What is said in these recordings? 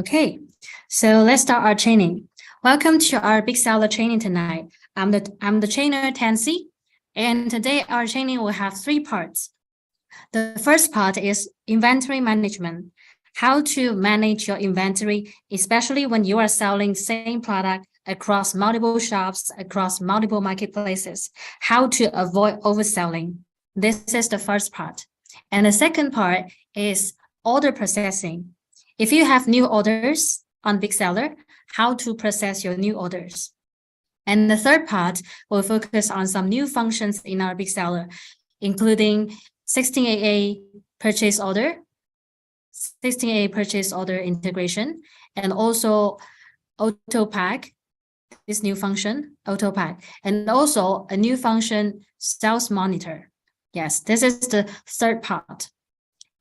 Okay, so let's start our training. Welcome to our big seller training tonight. I'm the trainer Tansy, and today our training will have 3 parts. The first part is inventory management. How to manage your inventory, especially when you are selling same product across multiple shops, across multiple marketplaces. How to avoid overselling. This is the first part. And the second part is order processing. If you have new orders on Big Seller, how to process your new orders. And the third part will focus on some new functions in our Big Seller, including 16AA purchase order, 16AA purchase order integration, and also auto pack, this new function, auto pack, and also a new function, sales monitor. Yes, this is the third part.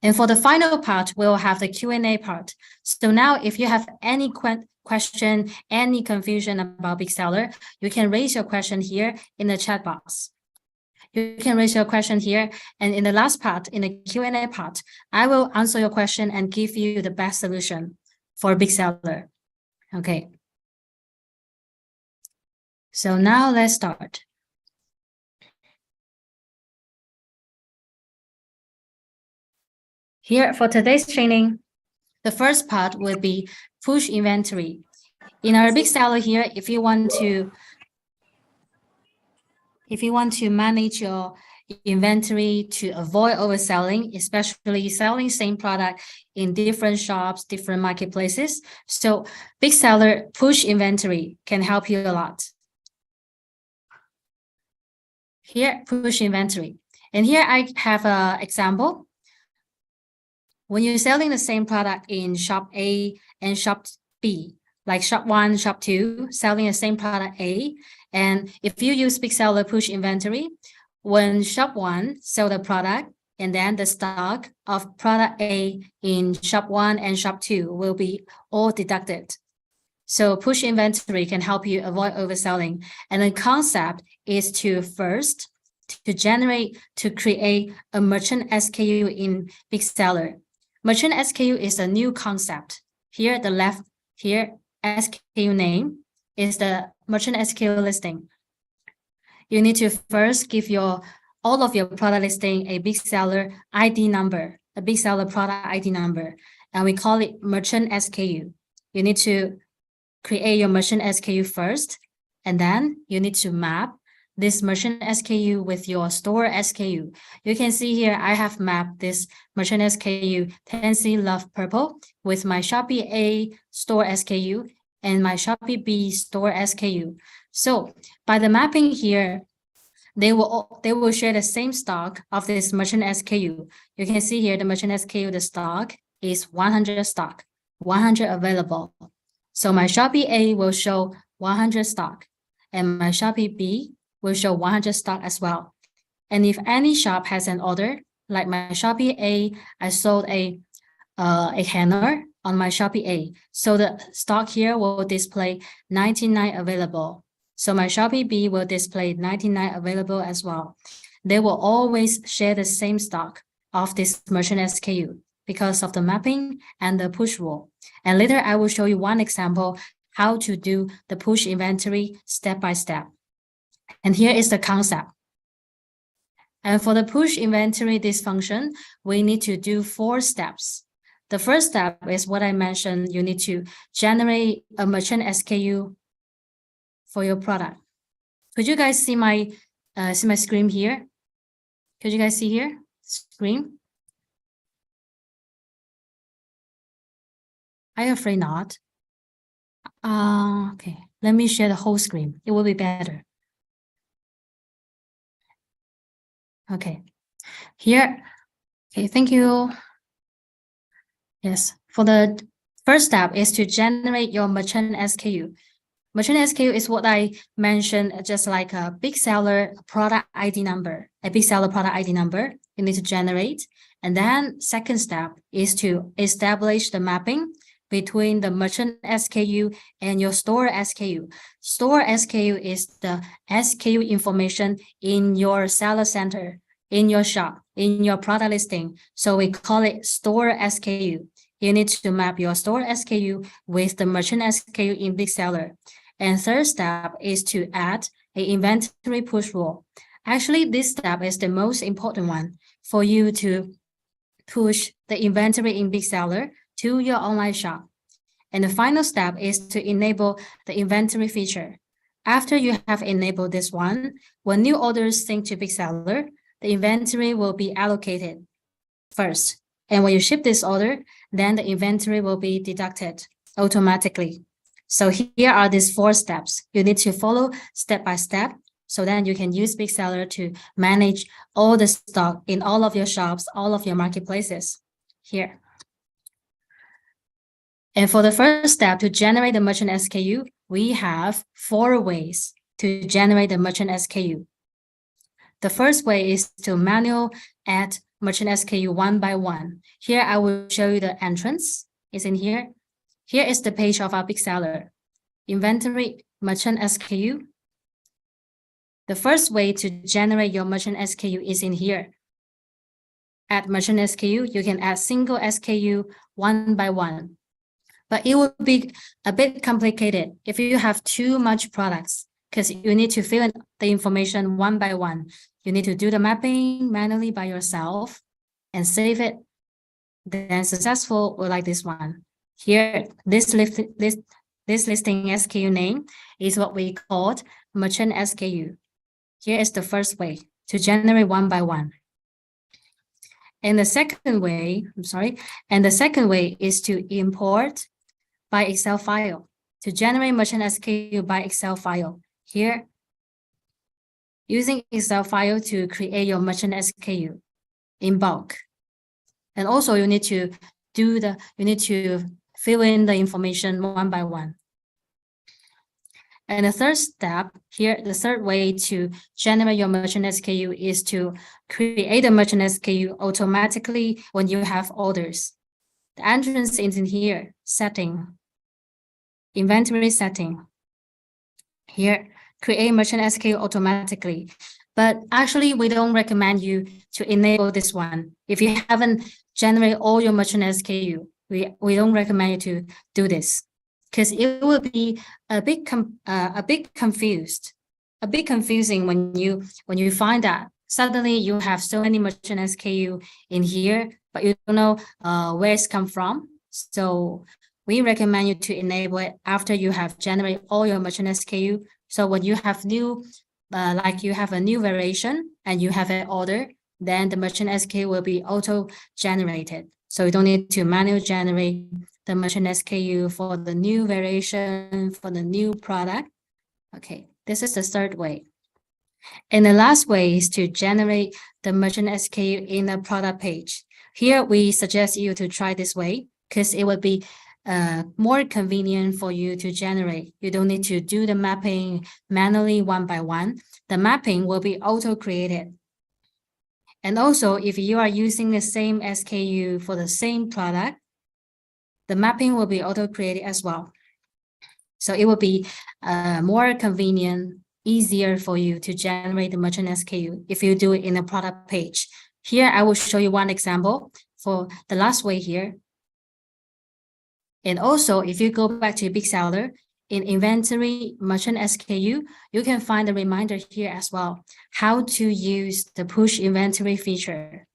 And for the final part, we'll have the Q&A part. So now if you have any question, any confusion about Big Seller, you can raise your question here in the chat box. You can raise your question here. And in the last part, in the Q&A part, I will answer your question and give you the best solution for Big Seller. Okay. So now let's start. Here for today's training, the first part will be push inventory. In our Big Seller here, if you want to manage your inventory to avoid overselling, especially selling same product in different shops, different marketplaces. So Big Seller push inventory can help you a lot. Here, push inventory. And here I have an example. When you're selling the same product in shop A and shop B, like shop 1, shop 2, selling the same product A, and if you use Big Seller push inventory, when shop 1 sell the product, and then the stock of product A in shop 1 and shop 2 will be all deducted. So push inventory can help you avoid overselling. And the concept is to first, to create a merchant SKU in Big Seller. Merchant SKU is a new concept. Here, the left here, SKU name is the merchant SKU listing. You need to first give all of your product listing a Big Seller ID number, a Big Seller product ID number, and we call it merchant SKU. You need to create your merchant SKU first, and then you need to map this merchant SKU with your store SKU. You can see here, I have mapped this merchant SKU, Tansy Love Purple, with my Shopee A store SKU and my Shopee B store SKU. So by the mapping here, they will share the same stock of this merchant SKU. You can see here, the merchant SKU, the stock is 100 stock, 100 available. So my Shopee A will show 100 stock, and my Shopee B will show 100 stock as well. And if any shop has an order, like my Shopee A, I sold a hanger on my Shopee A. So the stock here will display 99 available. So my Shopee B will display 99 available as well. They will always share the same stock of this merchant SKU because of the mapping and the push rule. And later I will show you one example how to do the push inventory step by step. And here is the concept. And for the push inventory, this function, we need to do 4 steps. The first step is what I mentioned. You need to generate a merchant SKU for your product. Could you guys see my screen here? Could you guys see here? Screen? I'm afraid not. Okay, let me share the whole screen. It will be better. Okay, here, okay, thank you. Yes, for the first step is to generate your merchant SKU. Merchant SKU is what I mentioned, just like a Big Seller product ID number, a Big Seller product ID number you need to generate. And then second step is to establish the mapping between the merchant SKU and your store SKU. Store SKU is the SKU information in your seller center, in your shop, in your product listing. So we call it store SKU. you need to map your store SKU with the merchant SKU in Big Seller. And third step is to add an inventory push rule. Actually, this step is the most important one for you to push the inventory in Big Seller to your online shop. And the final step is to enable the inventory feature. After you have enabled this one, when new orders sync to Big Seller, the inventory will be allocated first. And when you ship this order, then the inventory will be deducted automatically. So here are these 4 steps. You need to follow step by step, so then you can use Big Seller to manage all the stock in all of your shops, all of your marketplaces here. And for the first step, to generate the merchant SKU, we have 4 ways to generate the merchant SKU. The first way is to manually add merchant SKU one by one. Here, I will show you the entrance. It's in here. Here is the page of our Big Seller. Inventory merchant SKU. The first way to generate your merchant SKU is in here. Add merchant SKU, you can add single SKU one by one. But it will be a bit complicated if you have too much products, because you need to fill in the information one by one. You need to do the mapping manually by yourself and save it. Then successful or like this one. Here, this listing SKU name is what we called merchant SKU. Here is the first way to generate one by one. And the second way, is to import by Excel file, to generate merchant SKU by Excel file. Here, using Excel file to create your merchant SKU in bulk. And also you need to fill in the information one by one. And the third step here, the third way to generate your merchant SKU is to create a merchant SKU automatically when you have orders. The entrance is in here, setting, inventory setting. Here, create merchant SKU automatically. But actually, we don't recommend you to enable this one. If you haven't generated all your merchant SKU, we don't recommend you to do this, because it will be a bit confusing when you find that suddenly you have so many merchant SKU in here, but you don't know where it's come from. So we recommend you to enable it after you have generated all your merchant SKU. So when you have new, like you have a new variation and you have an order, then the merchant SKU will be auto-generated. So you don't need to manually generate the merchant SKU for the new variation, for the new product. Okay, this is the third way. And the last way is to generate the merchant SKU in a product page. Here, we suggest you to try this way because it would be more convenient for you to generate. You don't need to do the mapping manually one by one. The mapping will be auto-created. And also, if you are using the same SKU for the same product, the mapping will be auto-created as well. So it will be more convenient, easier for you to generate the merchant SKU if you do it in a product page. Here, I will show you one example for the last way here. And also, if you go back to Big Seller, in inventory merchant SKU, you can find a reminder here as well, how to use the push inventory feature.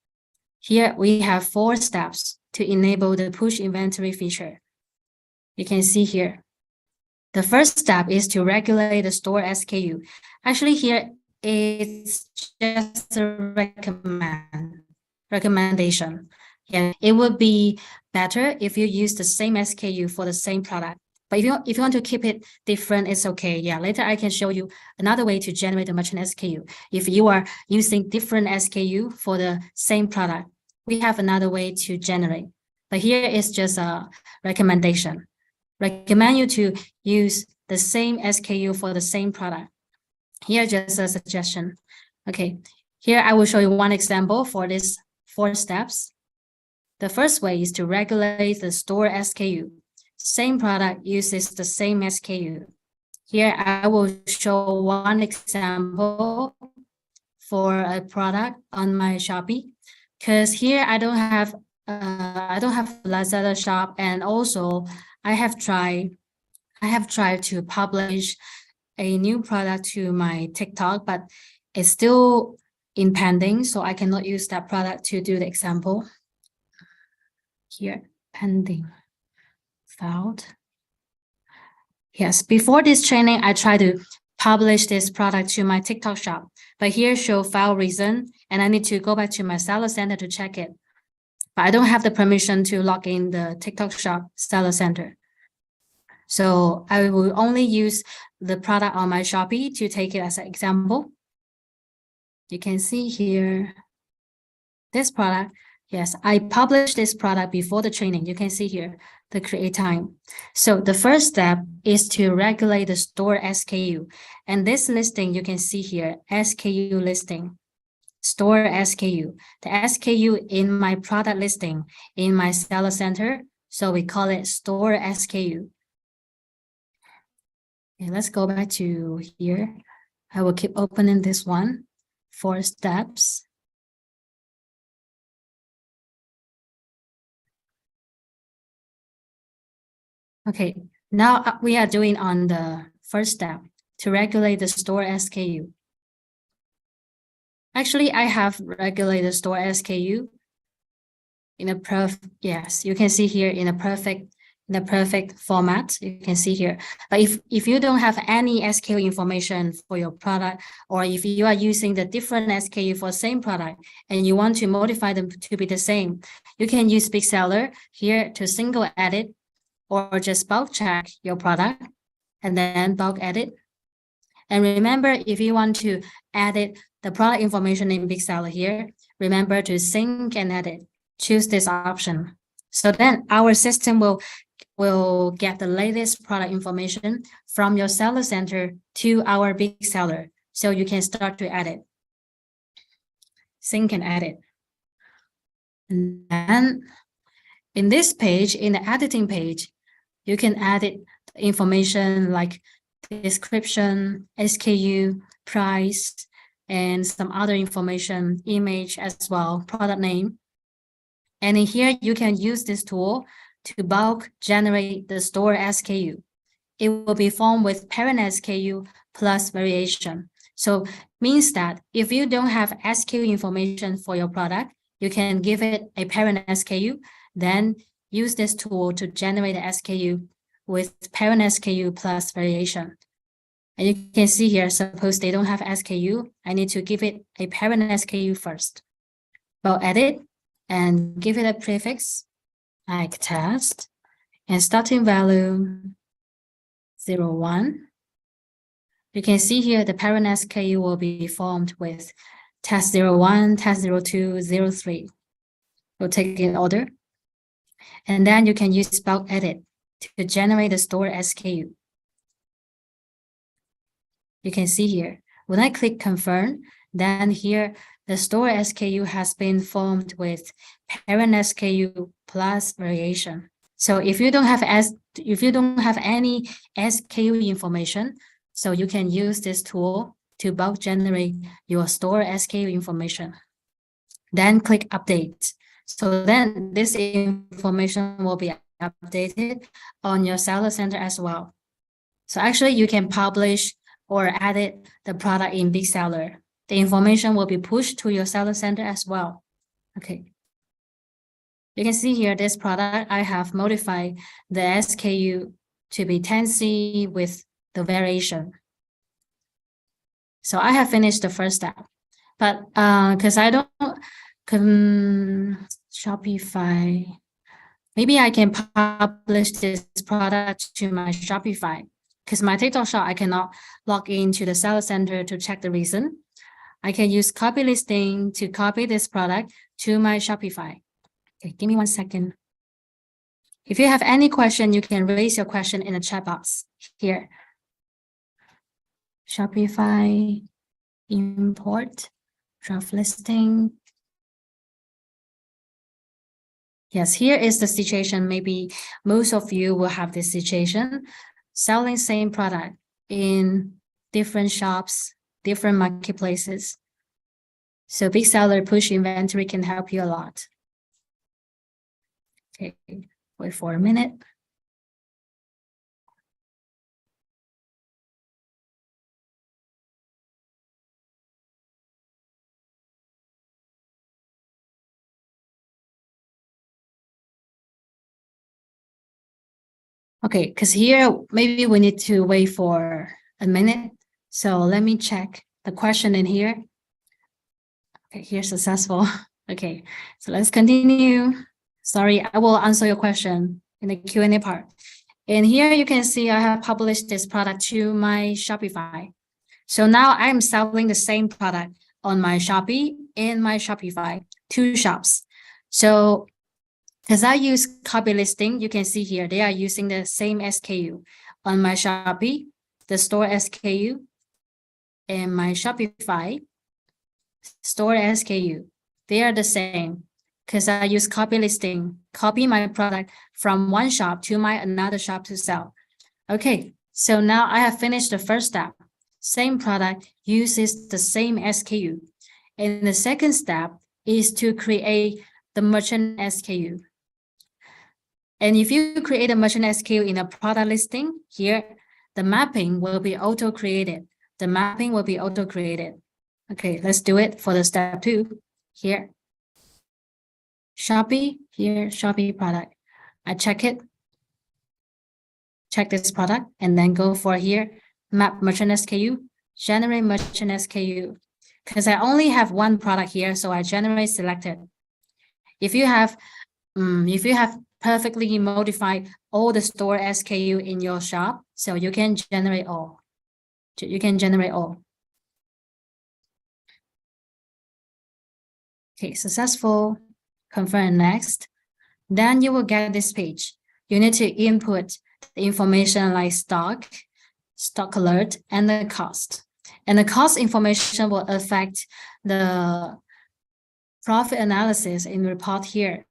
Here, we have 4 steps to enable the push inventory feature. You can see here. The first step is to regulate the store SKU. Actually, here it's just a recommendation. Yeah, it would be better if you use the same SKU for the same product. But if you want to keep it different, it's okay. Yeah, later I can show you another way to generate the merchant SKU. If you are using different SKU for the same product, we have another way to generate. But here is just a recommendation. Recommend you to use the same SKU for the same product. Here, just a suggestion. Okay, here I will show you one example for these 4 steps. The first way is to regulate the store SKU. Same product uses the same SKU. Here I will show one example for a product on my Shopee, because here I don't have I don't have Lazada shop, and also I have tried to publish a new product to my TikTok, but it's still in pending, so I cannot use that product to do the example. Here, pending, filed. Yes, before this training, I tried to publish this product to my TikTok shop, but here show file reason, and I need to go back to my seller center to check it. But I don't have the permission to log in the TikTok shop seller center. So I will only use the product on my Shopee to take it as an example. You can see here, this product. Yes, I published this product before the training. You can see here, the create time. So the first step is to regulate the store SKU. And this listing, you can see here, SKU listing, store SKU. The SKU in my product listing in my seller center. So we call it store SKU. Okay, let's go back to here. I will keep opening this one. 4 steps. Okay, now we are doing on the first step to regulate the store SKU. Actually, I have regulated store SKU in a yes, you can see here in a perfect format. You can see here. But if you don't have any SKU information for your product, or if you are using the different SKU for same product and you want to modify them to be the same, you can use Big Seller here to single edit or just bulk check your product and then bulk edit. And remember, if you want to edit the product information in Big Seller here, remember to sync and edit. Choose this option. So then our system will get the latest product information from your seller center to our Big Seller. So you can start to edit. Sync and edit. And then in this page, in the editing page, you can edit information like description, SKU, price, and some other information, image as well, product name. And in here, you can use this tool to bulk generate the store SKU. It will be formed with parent SKU plus variation. So means that if you don't have SKU information for your product, you can give it a parent SKU, then use this tool to generate the SKU with parent SKU plus variation. And you can see here, suppose they don't have SKU, I need to give it a parent SKU first. Well, edit and give it a prefix like test and starting value 01. You can see here the parent SKU will be formed with test 01, test 02, 03. We'll take in order. And then you can use bulk edit to generate the store SKU. You can see here, when I click confirm, then here the store SKU has been formed with parent SKU plus variation. So if you don't have any SKU information, so you can use this tool to bulk generate your store SKU information. Then click update. So then this information will be updated on your seller center as well. So actually you can publish or edit the product in Big Seller. The information will be pushed to your seller center as well. Okay. You can see here this product, I have modified the SKU to be 10C with the variation. So I have finished the first step, but because I don't Shopify, maybe I can publish this product to my Shopify because my TikTok shop, I cannot log into the seller center to check the reason. I can use copy listing to copy this product to my Shopify. Okay, give me 1 second. If you have any question, you can raise your question in the chat box here. Shopify, import, draft listing. Yes, here is the situation. Maybe most of you will have this situation. Selling same product in different shops, different marketplaces. So Big Seller push inventory can help you a lot. Okay, wait for a minute. Okay, because here maybe we need to wait for a minute. So let me check the question in here. Okay, here's successful. Okay, so let's continue. Sorry, I will answer your question in the Q&A part. And here you can see I have published this product to my Shopify. So now I'm selling the same product on my Shopee and my Shopify, two shops. So because I use copy listing, you can see here, they are using the same SKU. On my Shopee, the store SKU, and my Shopify, store SKU, they are the same because I use copy listing, copy my product from one shop to my another shop to sell. Okay, so now I have finished the first step. Same product uses the same SKU. And the second step is to create the merchant SKU. And if you create a merchant SKU in a product listing, here, the mapping will be auto-created. The mapping will be auto-created. Okay, let's do it for the step 2. Here, Shopee, here, Shopee product. I check it, check this product, and then go for here, map merchant SKU, generate merchant SKU. Because I only have one product here, so I generate selected. If you have perfectly modified all the store SKU in your shop, so you can generate all. You can generate all. Okay, successful. Confirm next. Then you will get this page. You need to input the information like stock alert, and the cost. And the cost information will affect the profit analysis in report here.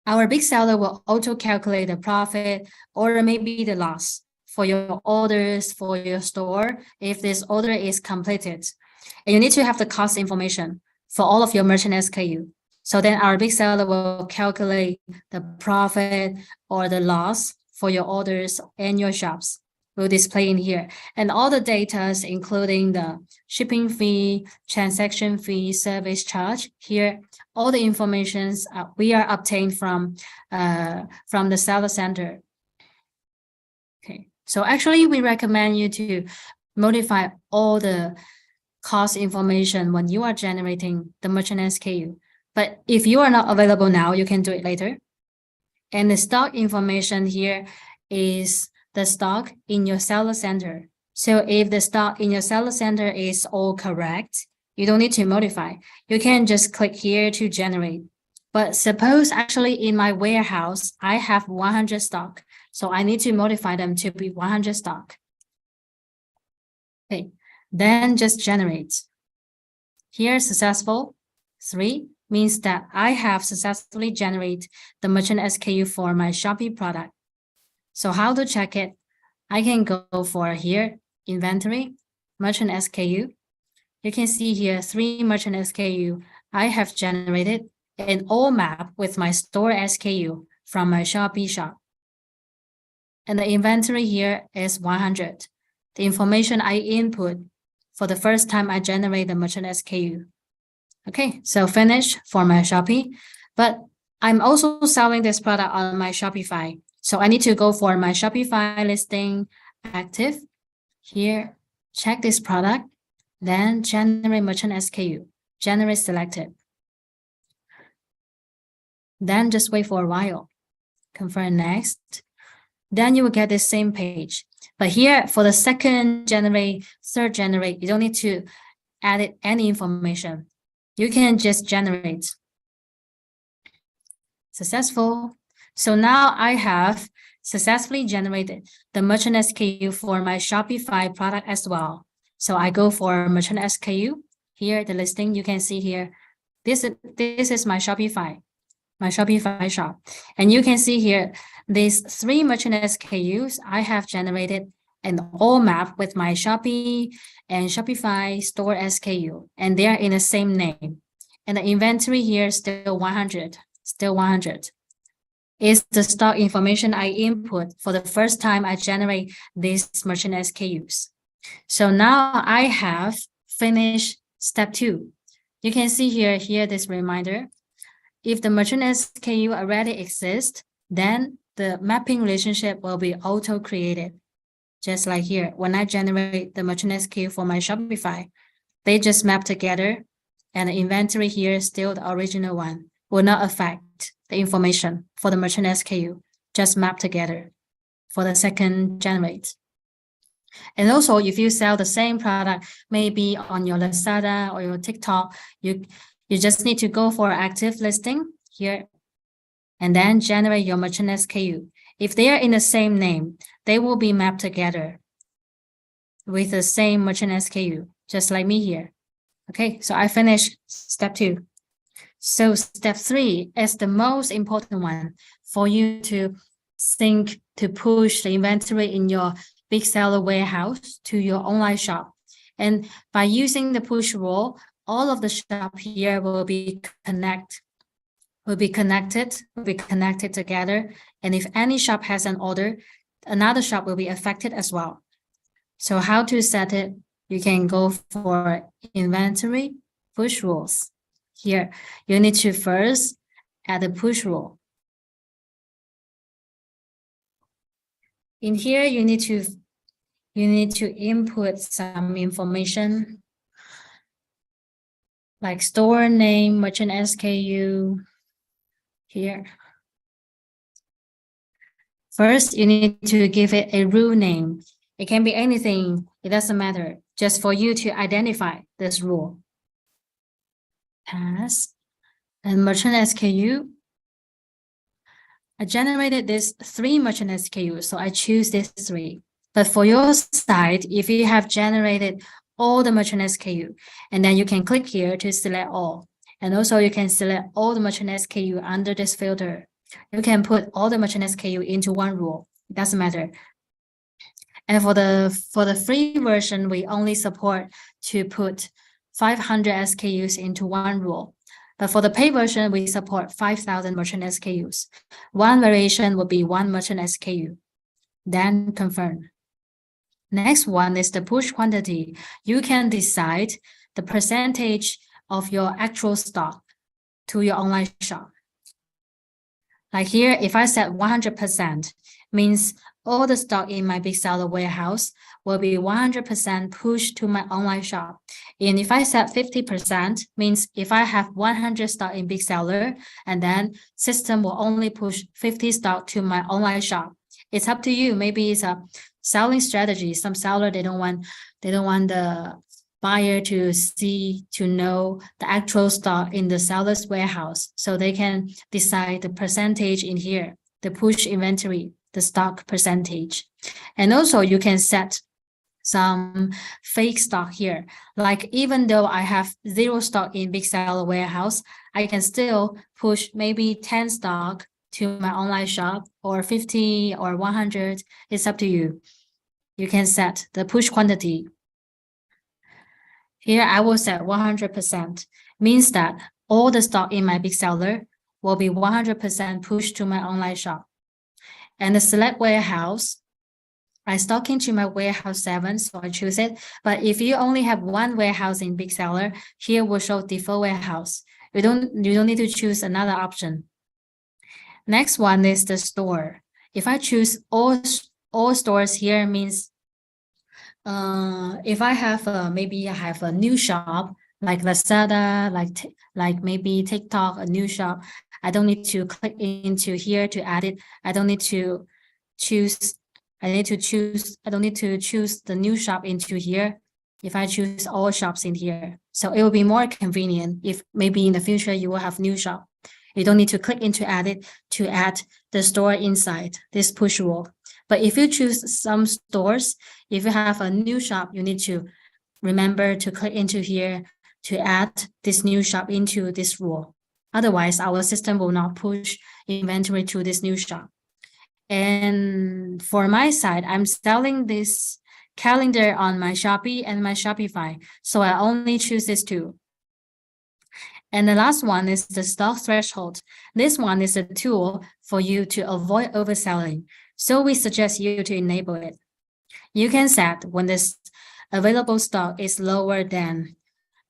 Our big seller will auto-calculate the profit or maybe the loss for your orders, for your store, if this order is completed. And you need to have the cost information for all of your merchant SKU. So then our big seller will calculate the profit or the loss for your orders and your shops. Will display in here. And all the data, including the shipping fee, transaction fee, service charge, here, all the informations we are obtained from the seller center. Okay, so actually we recommend you to modify all the cost information when you are generating the merchant SKU. But if you are not available now, you can do it later. And the stock information here is the stock in your seller center. So if the stock in your seller center is all correct, you don't need to modify. You can just click here to generate. But suppose actually in my warehouse, I have 100 stock. So I need to modify them to be 100 stock. Okay, then just generate. Here, successful. 3 means that I have successfully generated the merchant SKU for my Shopee product. So how to check it? I can go for here, inventory, merchant SKU. You can see here 3 merchant SKU I have generated and all map with my store SKU from my Shopee shop. And the inventory here is 100. The information I input for the first time I generate the merchant SKU. Okay, so finish for my Shopee, but I'm also selling this product on my Shopify. So I need to go for my Shopify listing active. Here, check this product, then generate merchant SKU, generate selected. Then just wait for a while. Confirm next. Then you will get the same page. But here for the second generate, third generate, you don't need to add any information. You can just generate. Successful. So now I have successfully generated the merchant SKU for my Shopify product as well. So I go for merchant SKU. Here, the listing you can see here. This is my Shopify shop. And you can see here, these 3 merchant SKUs I have generated and all map with my Shopee and Shopify store SKU. And they are in the same name. And the inventory here is still 100. is the stock information I input for the first time I generate these merchant SKUs. So now I have finished step 2. You can see here this reminder. If the merchant SKU already exists, then the mapping relationship will be auto-created. Just like here, when I generate the merchant SKU for my Shopify, they just map together, and the inventory here is still the original one, will not affect the information for the merchant SKU, just map together for the second generate. And also, if you sell the same product, maybe on your Lazada or your TikTok, you just need to go for active listing here and then generate your merchant SKU. If they are in the same name, they will be mapped together with the same merchant SKU, just like me here. Okay, so I finished step 2. So step 3 is the most important one for you to think to push the inventory in your big seller warehouse to your online shop. And by using the push rule, all of the shop here will be connected together. And if any shop has an order, another shop will be affected as well. So how to set it? You can go for inventory push rules. Here, you need to first add the push rule. In here, you need to input some information like store name, merchant SKU here. First, you need to give it a rule name. It can be anything, it doesn't matter, just for you to identify this rule. Pass and merchant SKU. I generated this 3 merchant SKUs, so I choose this 3. But for your site, if you have generated all the merchant SKU, and then you can click here to select all. And also you can select all the merchant SKU under this filter. You can put all the merchant SKU into one rule. It doesn't matter. And for the free version, we only support to put 500 SKUs into one rule. But for the paid version, we support 5,000 merchant SKUs. One variation would be 1 merchant SKU. Then confirm. Next one is the push quantity. You can decide the percentage of your actual stock to your online shop. Like here, if I set 100%, means all the stock in my big seller warehouse will be 100% pushed to my online shop. And if I set 50%, means if I have 100 stock in big seller, and then system will only push 50 stock to my online shop. It's up to you. Maybe it's a selling strategy. Some seller, they don't want the buyer to know the actual stock in the seller's warehouse. So they can decide the percentage in here, the push inventory, the stock percentage. And also you can set some fake stock here. Like even though I have 0 stock in big seller warehouse, I can still push maybe 10 stock to my online shop, or 50 or 100. It's up to you. You can set the push quantity. Here I will set 100%, means that all the stock in my big seller will be 100% pushed to my online shop. And the select warehouse, I stock into my warehouse 7, so I choose it. But if you only have 1 warehouse in big seller, here will show default warehouse. You don't need to choose another option. Next one is the store. If I choose all stores here, means if I have maybe I have a new shop like Lazada, like maybe TikTok, a new shop, I don't need to click into here to add it. I don't need to choose the new shop into here if I choose all shops in here. So it will be more convenient if maybe in the future you will have new shop. You don't need to click into add it to add the store inside this push rule. But if you choose some stores, if you have a new shop, you need to remember to click into here to add this new shop into this rule. Otherwise, our system will not push inventory to this new shop. And for my side, I'm selling this calendar on my Shopee and my Shopify. So I only choose these 2. And the last one is the stock threshold. This one is a tool for you to avoid overselling. So we suggest you to enable it. You can set when this available stock is lower than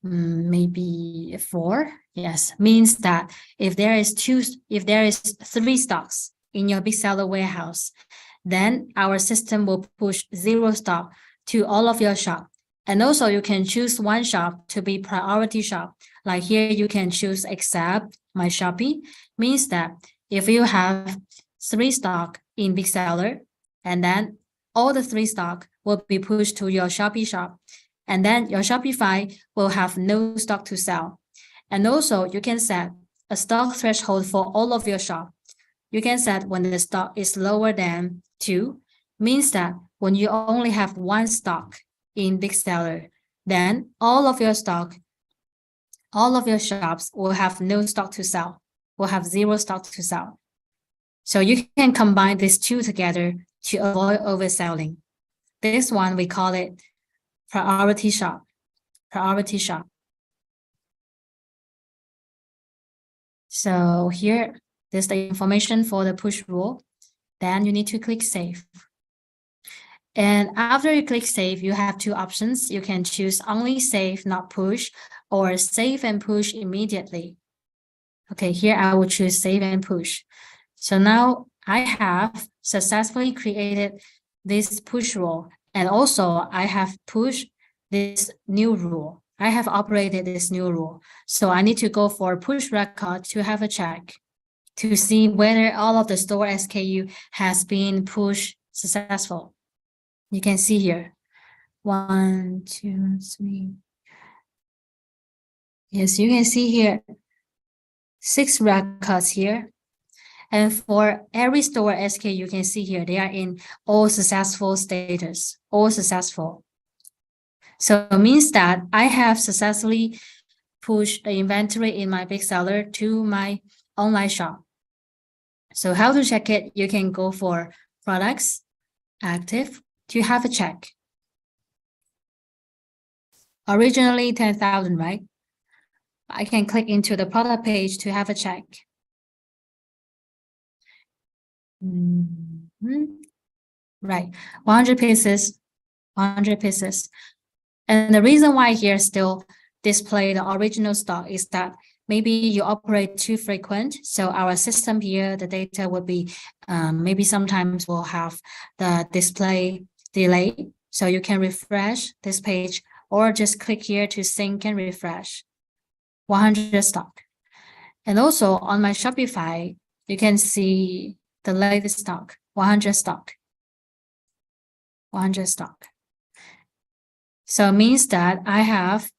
maybe 4. Yes, means that if there is 3 stocks in your big seller warehouse, then our system will push 0 stock to all of your shop. And also you can choose one shop to be priority shop. Like here, you can choose except my Shopee, means that if you have 3 stock in big seller, and then all the 3 stock will be pushed to your Shopee shop, and then your Shopify will have no stock to sell. And also you can set a stock threshold for all of your shop. You can set when the stock is lower than 2, means that when you only have 1 stock in big seller, then all of your shops will have no stock to sell, will have 0 stock to sell. So you can combine these 2 together to avoid overselling. This one, we call it priority shop. So here, there's the information for the push rule. Then you need to click save. And after you click save, you have 2 options. You can choose only save, not push, or save and push immediately. Okay, here I will choose save and push. So now I have successfully created this push rule. And also I have pushed this new rule. I have operated this new rule. So I need to go for push record to have a check to see whether all of the store SKU has been pushed successful. You can see here, 1, 2, 3. Yes, you can see here, 6 records here. And for every store SKU, you can see here, they are in all successful status, all successful. So it means that I have successfully pushed the inventory in my big seller to my online shop. So how to check it? You can go for products, active, to have a check. Originally 10,000, right? I can click into the product page to have a check. Right, 100 pieces, 100 pieces. And the reason why here still display the original stock is that maybe you operate too frequent. So our system here, the data will be, maybe sometimes will have the display delay. So you can refresh this page or just click here to sync and refresh. 100 stock. And also on my Shopify, you can see the latest stock, 100 stock. 100 stock. So it means that I have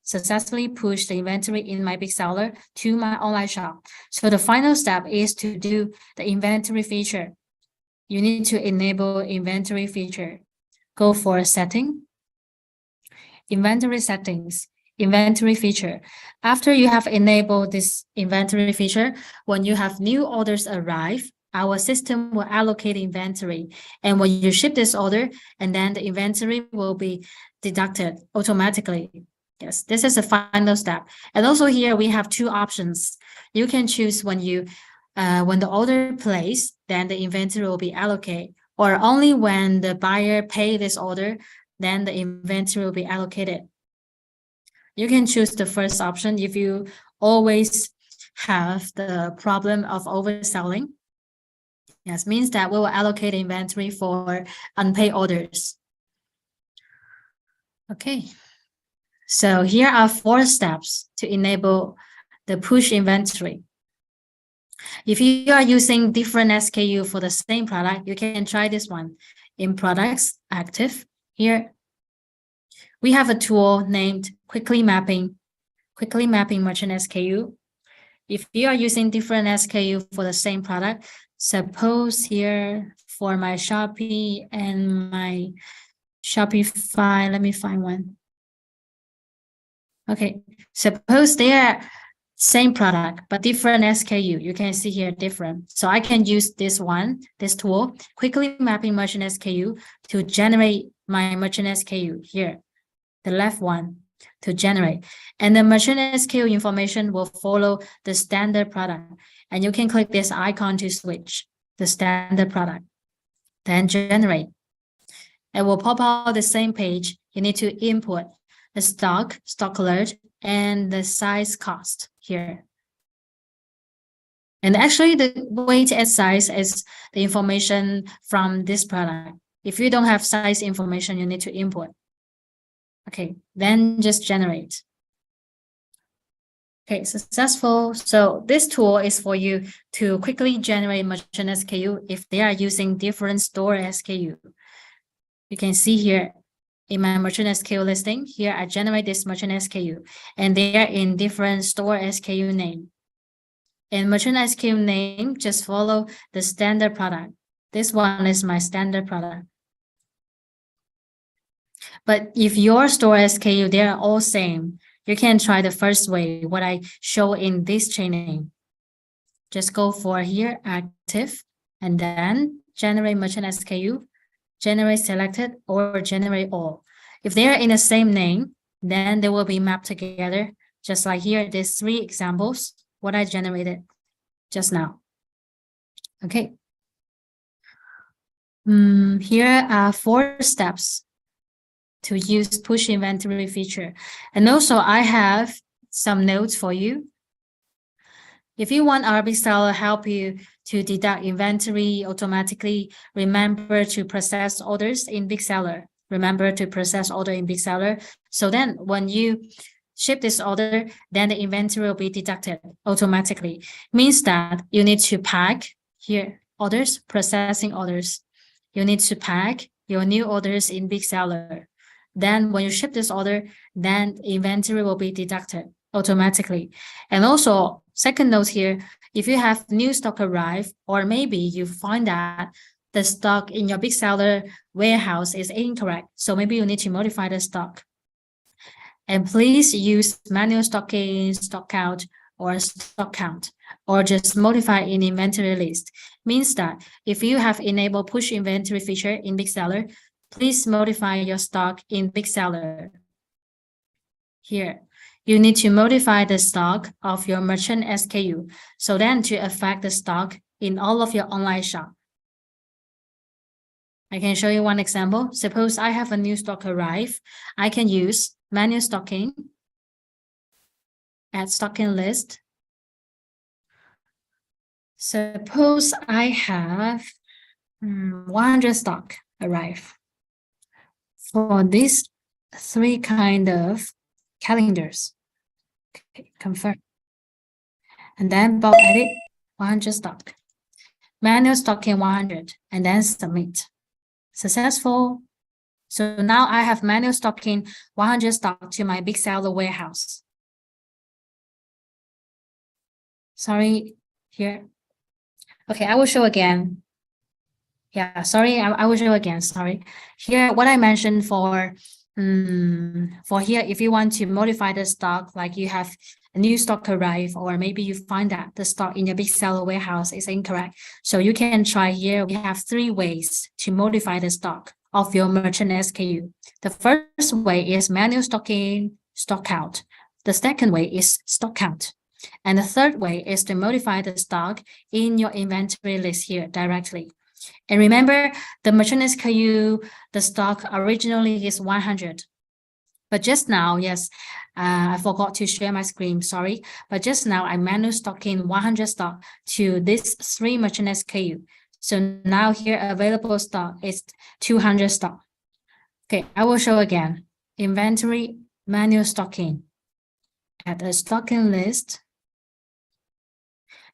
successfully pushed the inventory in my big seller to my online shop. So the final step is to do the inventory feature. You need to enable inventory feature. Go for setting, inventory settings, inventory feature. After you have enabled this inventory feature, when you have new orders arrive, our system will allocate inventory. And when you ship this order, and then the inventory will be deducted automatically. Yes, this is the final step. And also here we have 2 options. You can choose when the order placed, then the inventory will be allocated, or only when the buyer pay this order, then the inventory will be allocated. You can choose the first option if you always have the problem of overselling. Yes, means that we will allocate inventory for unpaid orders. Okay, so here are 4 steps to enable the push inventory. If you are using different SKU for the same product, you can try this one. In products, active, here, we have a tool named Quickly Mapping Merchant SKU. If you are using different SKU for the same product, suppose here for my Shopee and my Shopify, let me find one. Okay, suppose they are same product, but different SKU. You can see here different. So I can use this tool, Quickly Mapping Merchant SKU, to generate my merchant SKU here, the left one. to generate. And the merchant SKU information will follow the standard product. And you can click this icon to switch the standard product. Then generate. It will pop out the same page. You need to input the stock alert, and the size cost here. And actually the way to add size is the information from this product. If you don't have size information, you need to import. Okay, then just generate. Okay, successful. So this tool is for you to quickly generate merchant SKU if they are using different store SKU. You can see here in my merchant SKU listing, here I generate this merchant SKU and they are in different store SKU name. And merchant SKU name, just follow the standard product. This one is my standard product. But if your store SKU, they are all same, you can try the first way, what I show in this training. Just go for here, active, and then generate merchant SKU, generate selected, or generate all. If they are in the same name, then they will be mapped together, just like here, there's 3 examples, what I generated just now. Okay. Here are 4 steps to use push inventory feature. And also I have some notes for you. If you want our Big Seller help you to deduct inventory automatically, remember to process orders in Big Seller. Remember to process order in Big Seller. So then when you ship this order, then the inventory will be deducted automatically. Means that you need to pack here, orders, processing orders. You need to pack your new orders in Big Seller. Then when you ship this order, then inventory will be deducted automatically. And also, second note here, if you have new stock arrive, or maybe you find that the stock in your Big Seller warehouse is incorrect, so maybe you need to modify the stock. And please use manual stocking, stock count, or stock count, or just modify in inventory list. Means that if you have enabled push inventory feature in Big Seller, please modify your stock in Big Seller. Here, you need to modify the stock of your merchant SKU, so then to affect the stock in all of your online shop. I can show you one example. Suppose I have a new stock arrive. I can use manual stocking, add stocking list. Suppose I have 100 stock arrive. For these 3 kind of calendars. Okay, confirm. And then bulk edit 100 stock. Manual stocking 100 and then submit. Successful. So now I have manual stocking 100 stock to my Big Seller warehouse. Sorry, here. Okay, I will show again. Yeah, sorry, I will show again, sorry. Here, what I mentioned for here, if you want to modify the stock, like you have a new stock arrive, or maybe you find that the stock in your Big Seller warehouse is incorrect. So you can try here. We have 3 ways to modify the stock of your merchant SKU. The first way is manual stocking, stock count. The second way is stock count. And the third way is to modify the stock in your inventory list here directly. And remember, the merchant SKU, the stock originally is 100. But just now, yes, I forgot to share my screen, sorry. But just now, I manual stocking 100 stock to this 3 merchant SKU. So now here, available stock is 200 stock. Okay, I will show again. Inventory, manual stocking. Add a stocking list.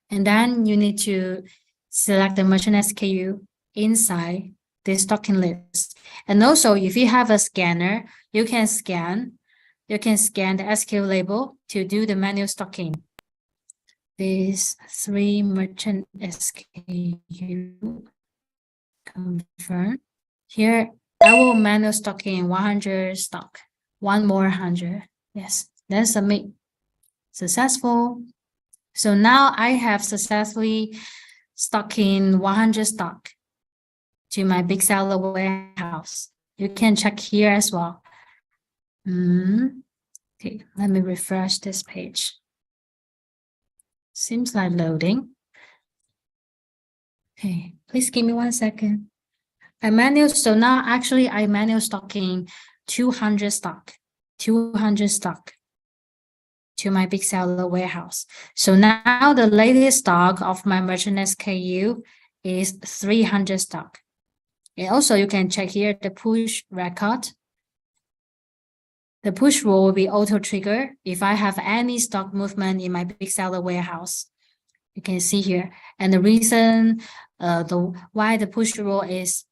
And then you need to select the merchant SKU inside the stocking list. And also, if you have a scanner, you can scan the SKU label to do the manual stocking. These 3 merchant SKU, confirm. Here, I will manual stocking 100 stock, 1 more 100. Yes, then submit. Successful. So now I have successfully stocking 100 stock to my Big Seller warehouse. You can check here as well. Okay, let me refresh this page. Seems like loading. Okay, please give me 1 second. So now actually I manual stocking 200 stock to my big seller warehouse. So now the latest stock of my merchant SKU is 300 stock. And also you can check here the push record. The push rule will be auto trigger if I have any stock movement in my big seller warehouse. You can see here. And the reason why the push rule is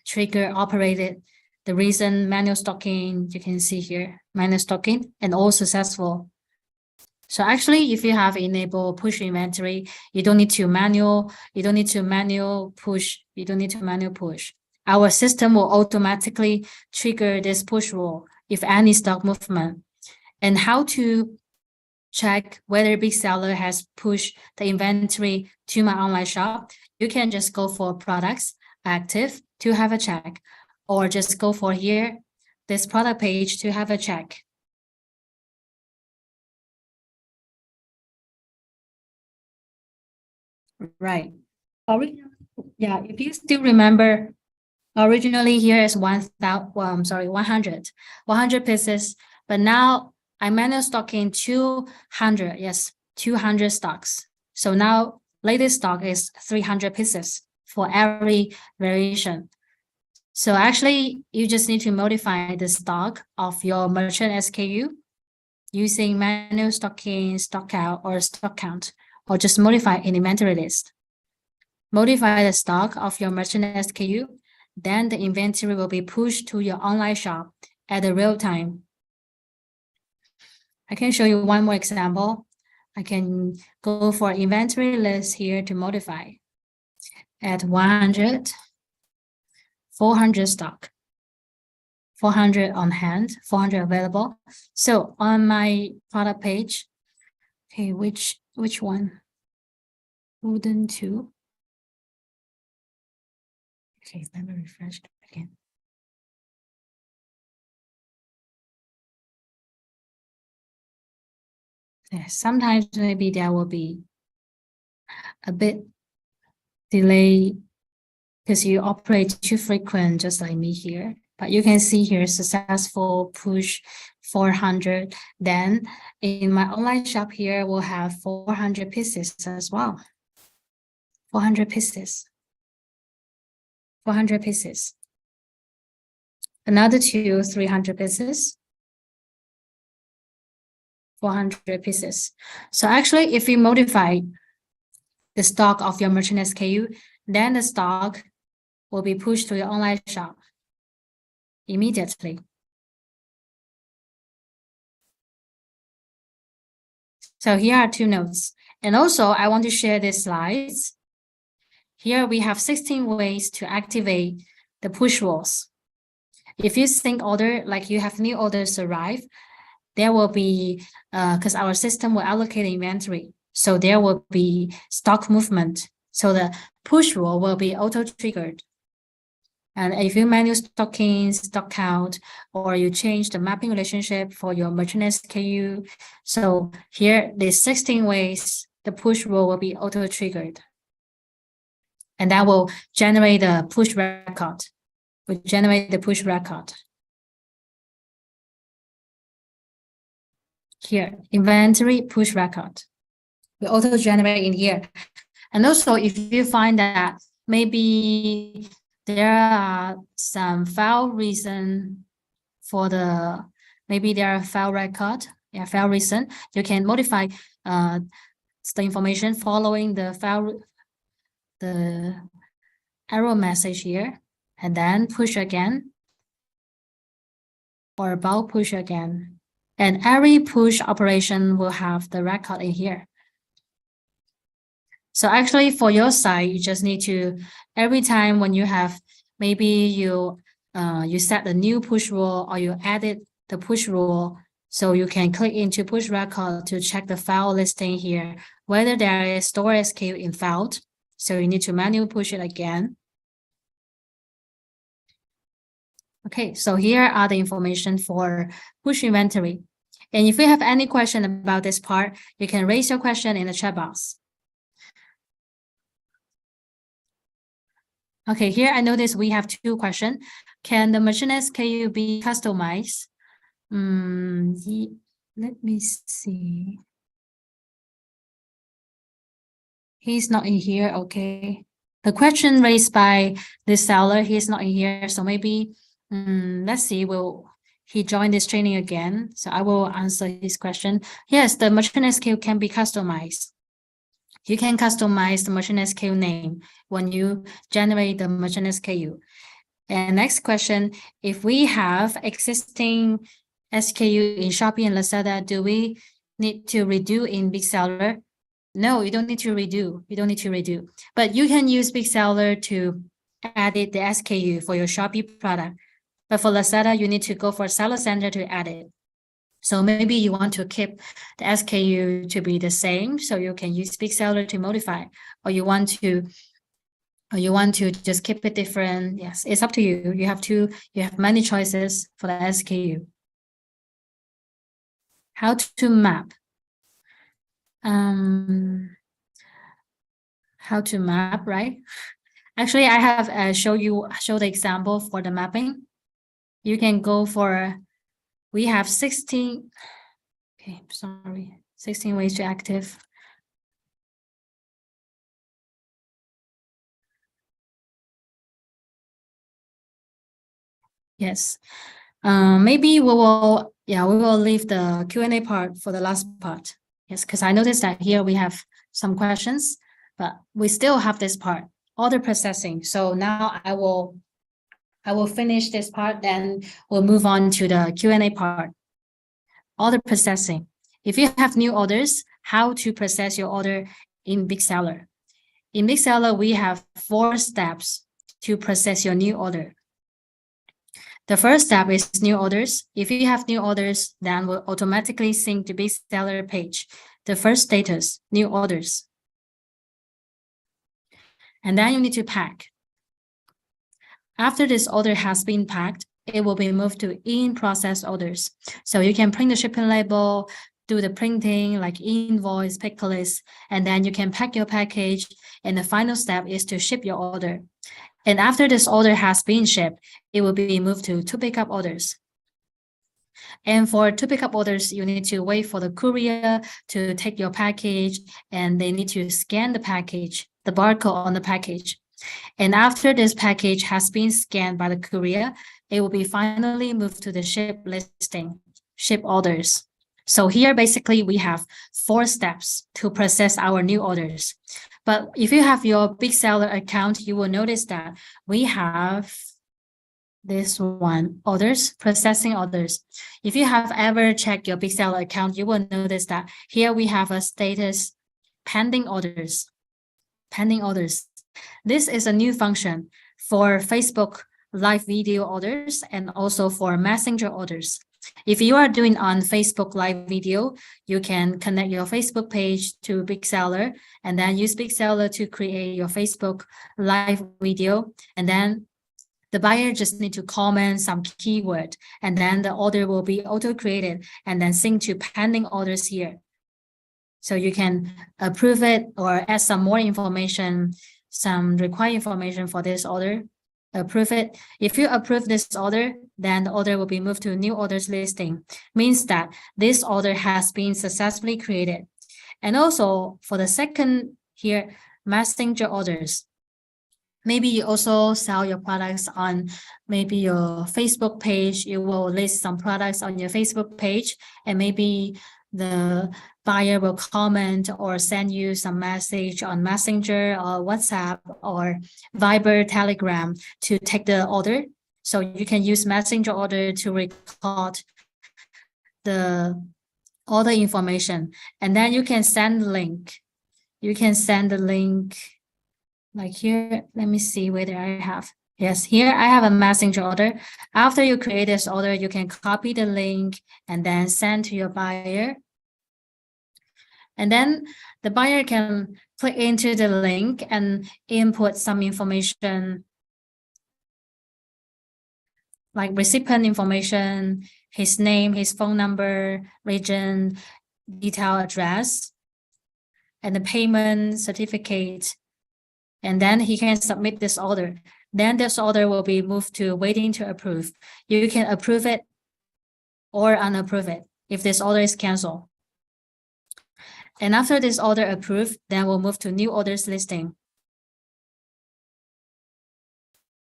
trigger operated, the reason manual stocking, you can see here, manual stocking and all successful. So actually, if you have enabled push inventory, you don't need to manual push. Our system will automatically trigger this push rule if any stock movement. And how to check whether big seller has pushed the inventory to my online shop, you can just go for products active to have a check, or just go for here, this product page to have a check. Right. Yeah, if you still remember, originally here is 100 pieces, but now I manual stocking 200, yes, 200 stocks. So now latest stock is 300 pieces for every variation. So actually, you just need to modify the stock of your merchant SKU using manual stocking, stock out, or stock count, or just modify an inventory list. Modify the stock of your merchant SKU, then the inventory will be pushed to your online shop at the real time. I can show you one more example. I can go for inventory list here to modify. At 100, 400 stock, 400 on hand, 400 available. So on my product page, okay, which one? Wooden 2. Okay, let me refresh it again. Yeah, sometimes maybe there will be a bit delay because you operate too frequent, just like me here. But you can see here, successful push 400. Then in my online shop here, we'll have 400 pieces as well. 400 pieces. 400 pieces. Another 300 pieces. 400 pieces. So actually, if you modify the stock of your merchant SKU, then the stock will be pushed to your online shop immediately. So here are 2 notes. And also, I want to share these slides. Here we have 16 ways to activate the push rules. If you sync order, like you have new orders arrive, there will be, because our system will allocate inventory. So there will be stock movement. So the push rule will be auto-triggered. And if you manual stocking, stock count, or you change the mapping relationship for your merchant SKU, so here, there's 16 ways the push rule will be auto-triggered. And that will generate the push record. Will generate the push record. Here, inventory push record. We auto-generate in here. And also, if you find that maybe there are some file reason for maybe there are file record, file reason, you can modify the information following the file, the error message here, and then push again, or about push again. And every push operation will have the record in here. So actually for your side, you just need to, every time when you have, maybe you set the new push rule or you added the push rule, so you can click into push record to check the file listing here, whether there is store SKU in file. So you need to manually push it again. Okay, so here are the information for push inventory. And if you have any question about this part, you can raise your question in the chat box. Okay, here I notice we have 2 questions. Can the machine SKU be customized? Let me see. He's not in here, okay. The question raised by the seller, he's not in here, so maybe, let's see, will he join this training again? So I will answer his question. Yes, the merchant SKU can be customized. You can customize the merchant SKU name when you generate the merchant SKU. And next question, if we have existing SKU in Shopee and Lazada, do we need to redo in Big Seller? No, you don't need to redo. You don't need to redo. But you can use Big Seller to edit the SKU for your Shopee product. But for Lazada, you need to go for Seller Center to add it. So maybe you want to keep the SKU to be the same, so you can use Big Seller to modify, or you want to just keep it different. Yes, it's up to you. You have many choices for the SKU. How to map? How to map, right? Actually, I have show the example for the mapping. You can go for, we have 16, okay, sorry, 16 ways to active. Yes, maybe we will leave the Q&A part for the last part. Yes, because I noticed that here we have some questions, but we still have this part, order processing. So now I will finish this part, then we'll move on to the Q&A part. Order processing. If you have new orders, how to process your order in Big Seller. In Big Seller, we have 4 steps to process your new order. The first step is new orders. If you have new orders, then we'll automatically sync to Big Seller page. The first status, new orders. And then you need to pack. After this order has been packed, it will be moved to in-process orders. So you can print the shipping label, do the printing like invoice, pick list, and then you can pack your package. And the final step is to ship your order. And after this order has been shipped, it will be moved to pickup orders. And for to pickup orders, you need to wait for the courier to take your package, and they need to scan the package, the barcode on the package. And after this package has been scanned by the courier, it will be finally moved to the ship listing, ship orders. So here, basically, we have 4 steps to process our new orders. But if you have your Big Seller account, you will notice that we have this one, orders, processing orders. If you have ever checked your Big Seller account, you will notice that here we have a status pending orders. Pending orders. This is a new function for Facebook live video orders and also for Messenger orders. If you are doing on Facebook live video, you can connect your Facebook page to Big Seller and then use Big Seller to create your Facebook live video. And then the buyer just need to comment some keyword, and then the order will be auto-created and then sync to pending orders here. So you can approve it or add some more information, some required information for this order, approve it. If you approve this order, then the order will be moved to new orders listing. Means that this order has been successfully created. And also for the second here, Messenger orders. Maybe you also sell your products on maybe your Facebook page. You will list some products on your Facebook page, and maybe the buyer will comment or send you some message on Messenger or WhatsApp or Viber, Telegram to take the order. So you can use Messenger order to record the order information, and then you can send the link. You can send the link like here. Let me see whether I have. Yes, here I have a Messenger order. After you create this order, you can copy the link and then send to your buyer. And then the buyer can click into the link and input some information like recipient information, his name, his phone number, region, detail, address, and the payment certificate. And then he can submit this order. Then this order will be moved to waiting to approve. You can approve it or unapprove it if this order is canceled. And after this order approved, then we'll move to new orders listing.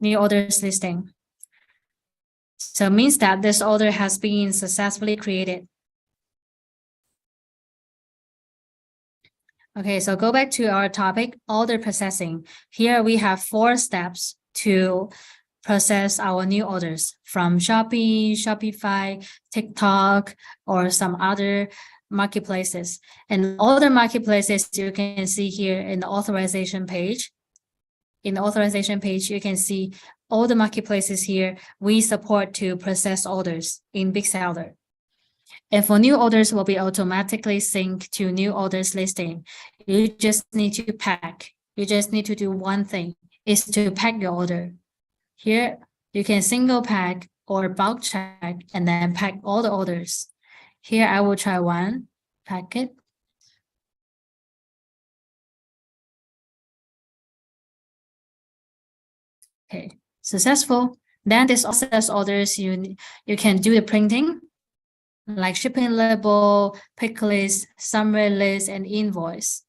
New orders listing. So it means that this order has been successfully created. Okay, so go back to our topic, order processing. Here we have 4 steps to process our new orders from Shopee, Shopify, TikTok, or some other marketplaces. And all the marketplaces you can see here in the authorization page. In the authorization page, you can see all the marketplaces here we support to process orders in Big Seller. And for new orders will be automatically synced to new orders listing. You just need to pack. You just need to do one thing, is to pack your order. Here, you can single pack or bulk check and then pack all the orders. Here, I will try one packet. Okay, successful. Then this process orders, you can do the printing, like shipping label, pick list, summary list, and invoice.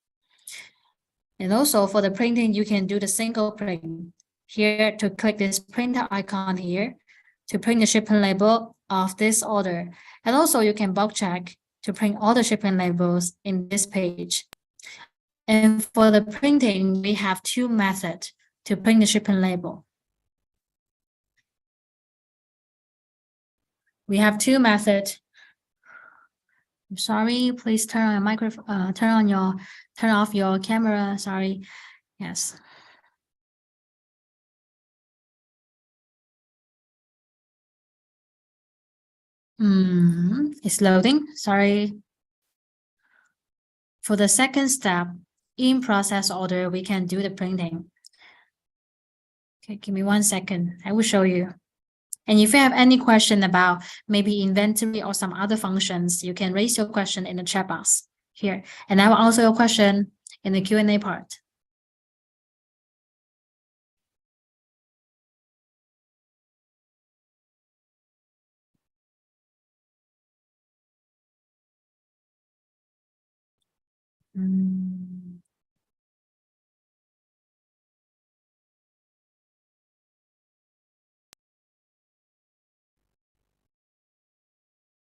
And also for the printing, you can do the single print. Here to click this printer icon here to print the shipping label of this order. And also you can bulk check to print all the shipping labels in this page. And for the printing, we have 2 methods to print the shipping label. We have 2 methods. I'm sorry, please turn on your microphone, turn off your camera. Sorry. Yes. It's loading. Sorry. For the second step, in process order, we can do the printing. Okay, give me 1 second. I will show you. And if you have any question about maybe inventory or some other functions, you can raise your question in the chat box here. And I will answer your question in the Q&A part.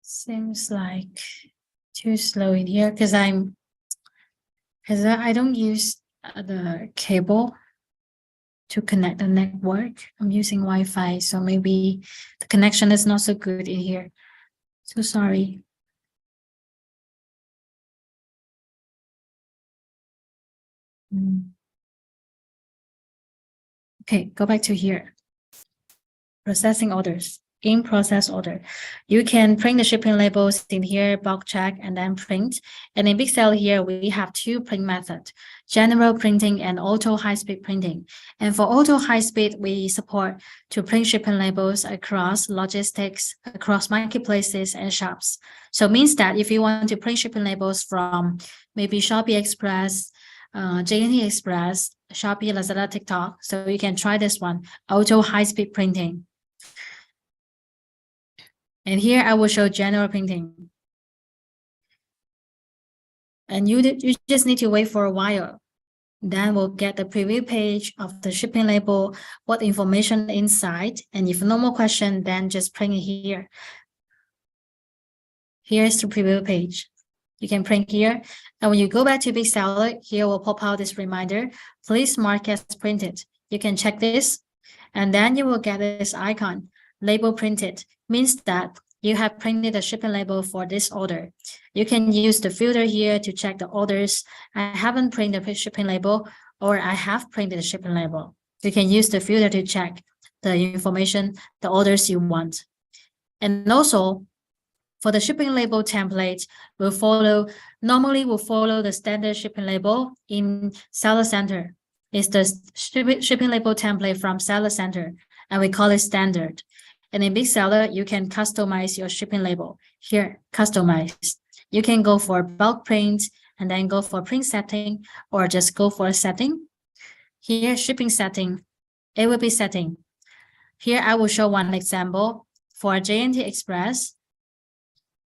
Seems like too slow in here because I don't use the cable to connect the network. I'm using Wi-Fi, so maybe the connection is not so good in here. So sorry. Okay, go back to here. Processing orders. In process order, you can print the shipping labels in here, bulk check, and then print. And in Big Seller here, we have 2 print methods, general printing and auto high-speed printing. And for auto high-speed, we support to print shipping labels across logistics, across marketplaces and shops. So it means that if you want to print shipping labels from maybe Shopee Express, JNT Express, Shopee, Lazada, TikTok, so you can try this one, auto high-speed printing. And here I will show general printing. And you just need to wait for a while. Then we'll get the preview page of the shipping label, what information inside. And if no more question, then just print it here. Here's the preview page. You can print here. And when you go back to Big Seller, here will pop out this reminder. Please mark as printed. You can check this. And then you will get this icon, label printed. Means that you have printed a shipping label for this order. You can use the filter here to check the orders. I haven't printed a shipping label, or I have printed a shipping label. You can use the filter to check the information, the orders you want. And also, for the shipping label template, normally we'll follow the standard shipping label in Seller Center. It's the shipping label template from Seller Center, and we call it standard. And in Big Seller, you can customize your shipping label. Here, customize. You can go for bulk print and then go for print setting, or just go for setting. Here, shipping setting, it will be setting. Here, I will show one example. For J&T Express,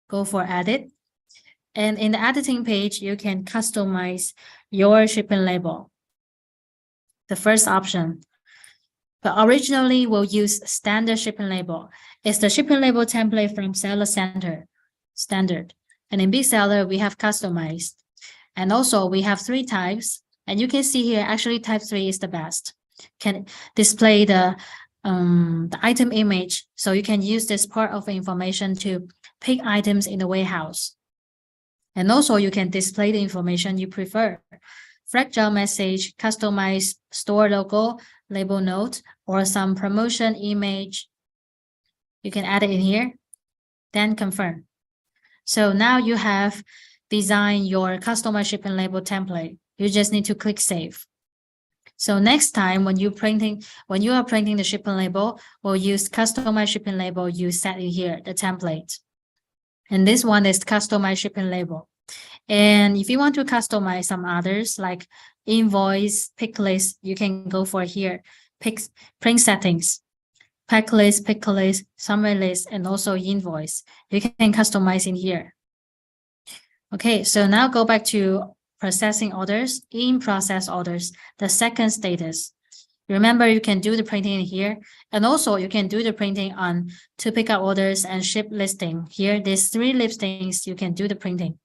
go for edit. And in the editing page, you can customize your shipping label. The first option. But originally, we'll use standard shipping label. It's the shipping label template from Seller Center, standard. And in Big Seller, we have customized. And also, we have 3 types. And you can see here, actually, type 3 is the best. Can display the item image. So you can use this part of information to pick items in the warehouse. And also, you can display the information you prefer. Fragile message, customized store logo, label note, or some promotion image. You can add it in here, then confirm. So now you have designed your customized shipping label template. You just need to click save. So next time when you are printing the shipping label, we'll use customized shipping label you set in here, the template. And this one is customized shipping label. And if you want to customize some others like invoice, pick list, you can go for here, print settings, pack list, pick list, summary list, and also invoice. You can customize in here. Okay, so now go back to processing orders, in process orders, the second status. Remember, you can do the printing in here, and also you can do the printing on to pick up orders and ship listing. Here, there's 3 listings you can do the printing.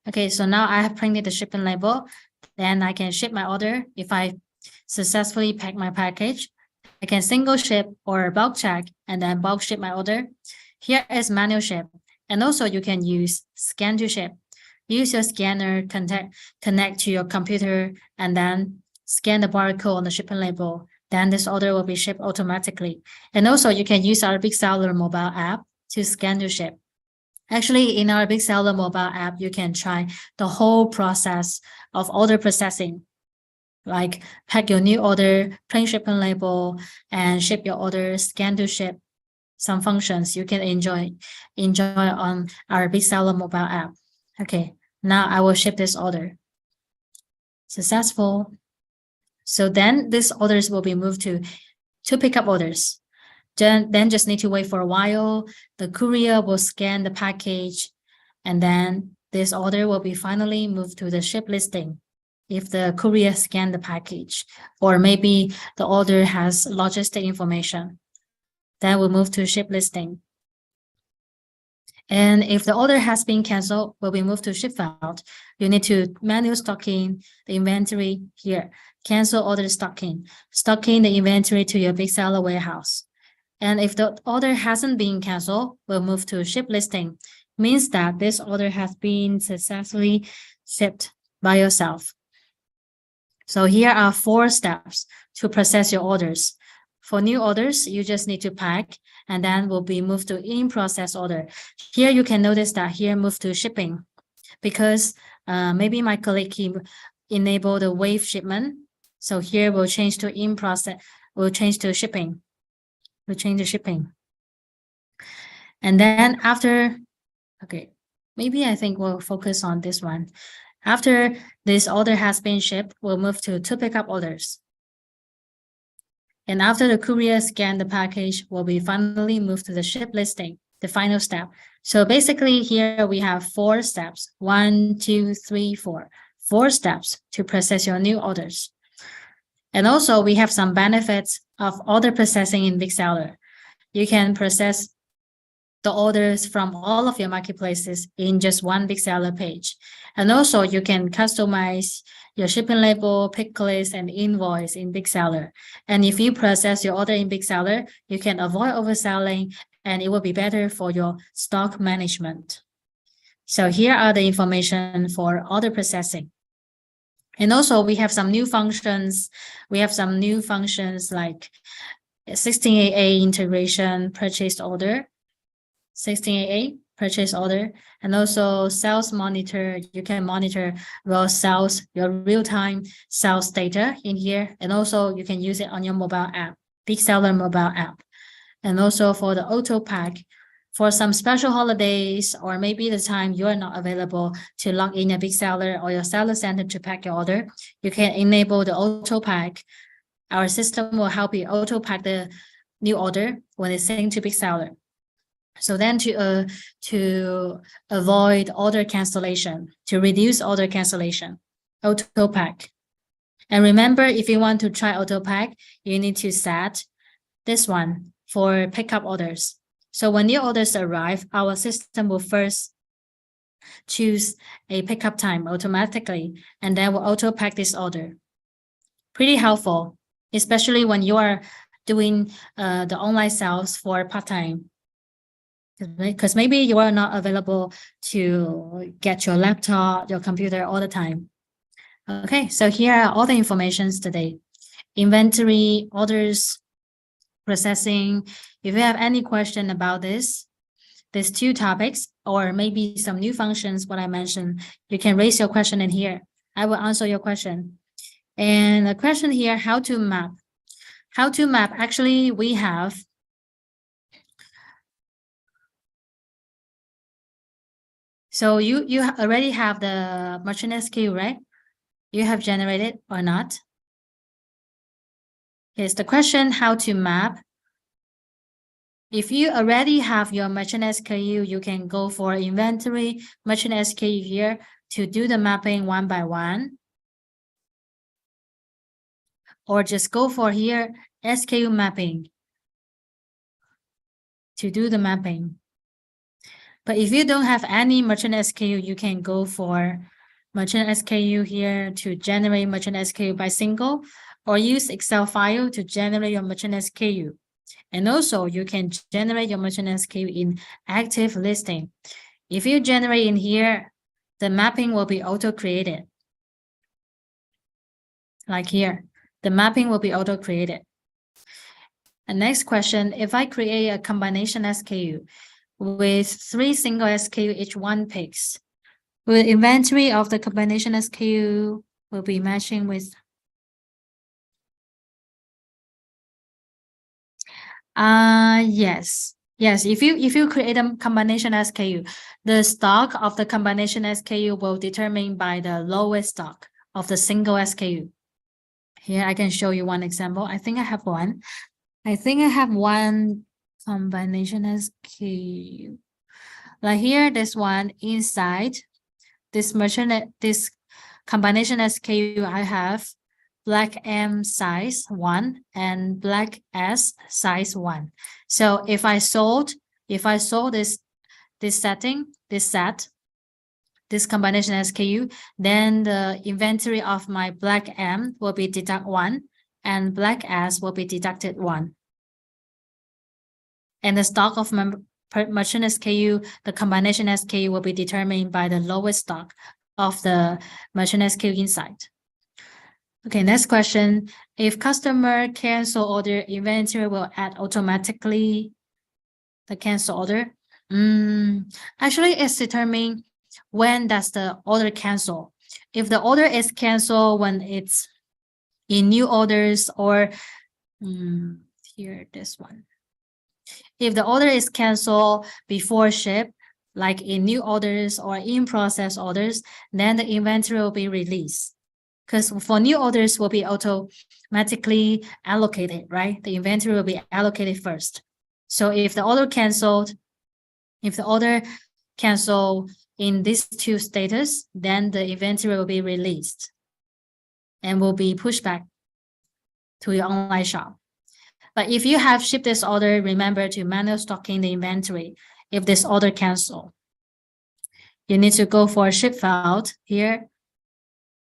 Okay, so now I have printed the shipping label. Then I can ship my order. If I successfully pack my package, I can single ship or bulk check and then bulk ship my order. Here is manual ship. And also you can use scan to ship. Use your scanner, connect to your computer, and then scan the barcode on the shipping label. Then this order will be shipped automatically. And also you can use our Big Seller mobile app to scan to ship. Actually, in our Big Seller mobile app, you can try the whole process of order processing, like pack your new order, print shipping label, and ship your order, scan to ship. Some functions you can enjoy on our Big Seller mobile app. Okay, now I will ship this order. Successful. So then these orders will be moved to pick up orders. Then just need to wait for a while. The courier will scan the package, and then this order will be finally moved to the ship listing if the courier scanned the package, or maybe the order has logistic information. Then we'll move to ship listing. And if the order has been canceled, will be moved to ship filed. You need to manual stocking the inventory here. Cancel order stocking the inventory to your Big Seller warehouse. And if the order hasn't been canceled, we'll move to ship listing. Means that this order has been successfully shipped by yourself. So here are 4 steps to process your orders. For new orders, you just need to pack, and then will be moved to in-process order. Here you can notice that here move to shipping, because maybe my colleague enabled the wave shipment. So here we'll change to in-process, we'll change to shipping. We'll change the shipping. And then after, okay, maybe I think we'll focus on this one. After this order has been shipped, we'll move to pick up orders. And after the courier scan the package, will be finally moved to the ship listing, the final step. So basically here we have 4 steps, 1, 2, 3, 4, 4 steps to process your new orders. And also we have some benefits of order processing in Big Seller. You can process the orders from all of your marketplaces in just one Big Seller page. And also you can customize your shipping label, pick list, and invoice in Big Seller. And if you process your order in Big Seller, you can avoid overselling, and it will be better for your stock management. So here are the information for order processing. And also we have some new functions. We have some new functions like 16AA integration purchase order, 16AA purchase order, and also sales monitor. You can monitor your sales, your real-time sales data in here. And also you can use it on your mobile app, Big Seller mobile app. And also for the auto pack, for some special holidays, or maybe the time you are not available to log in a big seller or your seller center to pack your order, you can enable the auto pack. Our system will help you auto pack the new order when it's sent to big seller. So then to avoid order cancellation, to reduce order cancellation, auto pack. And remember, if you want to try auto pack, you need to set this one for pickup orders. So when new orders arrive, our system will first choose a pickup time automatically, and then will auto pack this order. Pretty helpful, especially when you are doing the online sales for part-time. Because maybe you are not available to get your laptop, your computer all the time. Okay, so here are all the informations today. Inventory, orders, processing. If you have any question about these two topics, or maybe some new functions, what I mentioned, you can raise your question in here. I will answer your question. And the question here, how to map. How to map, actually, we have so you already have the merchant SKU, right? You have generated or not? Here's the question, how to map. If you already have your merchant SKU, you can go for inventory, merchant SKU here to do the mapping one by one. Or just go for here, SKU mapping to do the mapping. But if you don't have any merchant SKU, you can go for merchant SKU here to generate merchant SKU by single, or use Excel file to generate your merchant SKU. And also you can generate your merchant SKU in active listing. If you generate in here, the mapping will be auto-created. Like here, the mapping will be auto-created. And next question, if I create a combination SKU with 3 single SKU, each one picks, will inventory of the combination SKU will be matching with yes. If you create a combination SKU, the stock of the combination SKU will determine by the lowest stock of the single SKU. Here I can show you one example. I think I have one. I think I have one combination SKU. Like here, this one inside this combination SKU, I have black M size 1 and black S size 1. So if I sold this combination SKU, then the inventory of my black M will be deduct 1 and black S will be deducted 1. And the stock of my merchant SKU, the combination SKU will be determined by the lowest stock of the merchant SKU inside. Okay, next question. If customer cancel order, inventory will add automatically the cancel order. Actually, it's determined when does the order cancel. If the order is canceled when it's in new orders, or here, this one. If the order is canceled before ship, like in new orders or in process orders, then the inventory will be released. Because for new orders will be automatically allocated, right? The inventory will be allocated first. So if the order canceled in these two status, then the inventory will be released and will be pushed back to your online shop. But if you have shipped this order, remember to manual stocking the inventory if this order cancel. You need to go for ship failed here.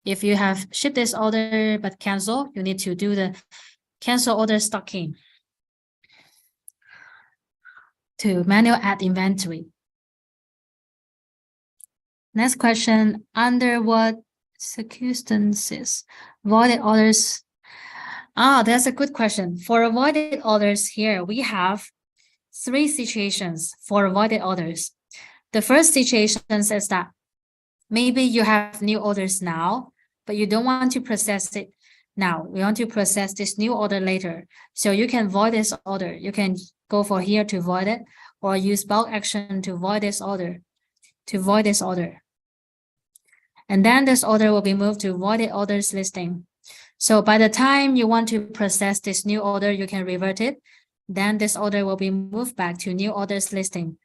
If you have shipped this order but cancel, you need to do the cancel order stocking to manual add inventory. Next question, under what circumstances voided orders? That's a good question. For avoided orders here, we have 3 situations for avoided orders. The first situation is that maybe you have new orders now, but you don't want to process it now. We want to process this new order later. So you can void this order. You can go for here to void it, or use bulk action to void this order. And then this order will be moved to voided orders listing. So by the time you want to process this new order, you can revert it. Then this order will be moved back to new orders listing.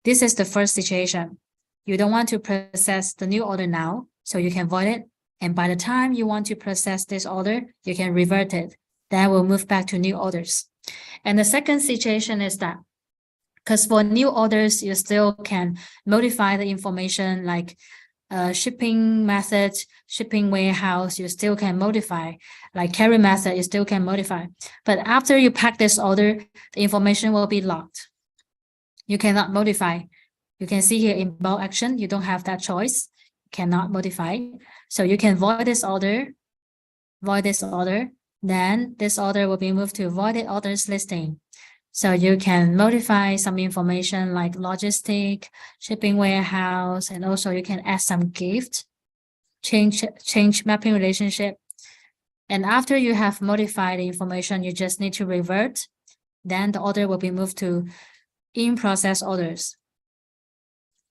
This is the first situation. You don't want to process the new order now, so you can void it. And by the time you want to process this order, you can revert it. Then we'll move back to new orders. And the second situation is that, because for new orders, you still can modify the information like shipping method, shipping warehouse, you still can modify, like carry method, you still can modify. But after you pack this order, the information will be locked. You cannot modify. You can see here in bulk action, you don't have that choice, cannot modify. So you can void this order, then this order will be moved to voided orders listing. So you can modify some information like logistic, shipping warehouse, and also you can add some gift, change mapping relationship. And after you have modified the information, you just need to revert. Then the order will be moved to in-process orders.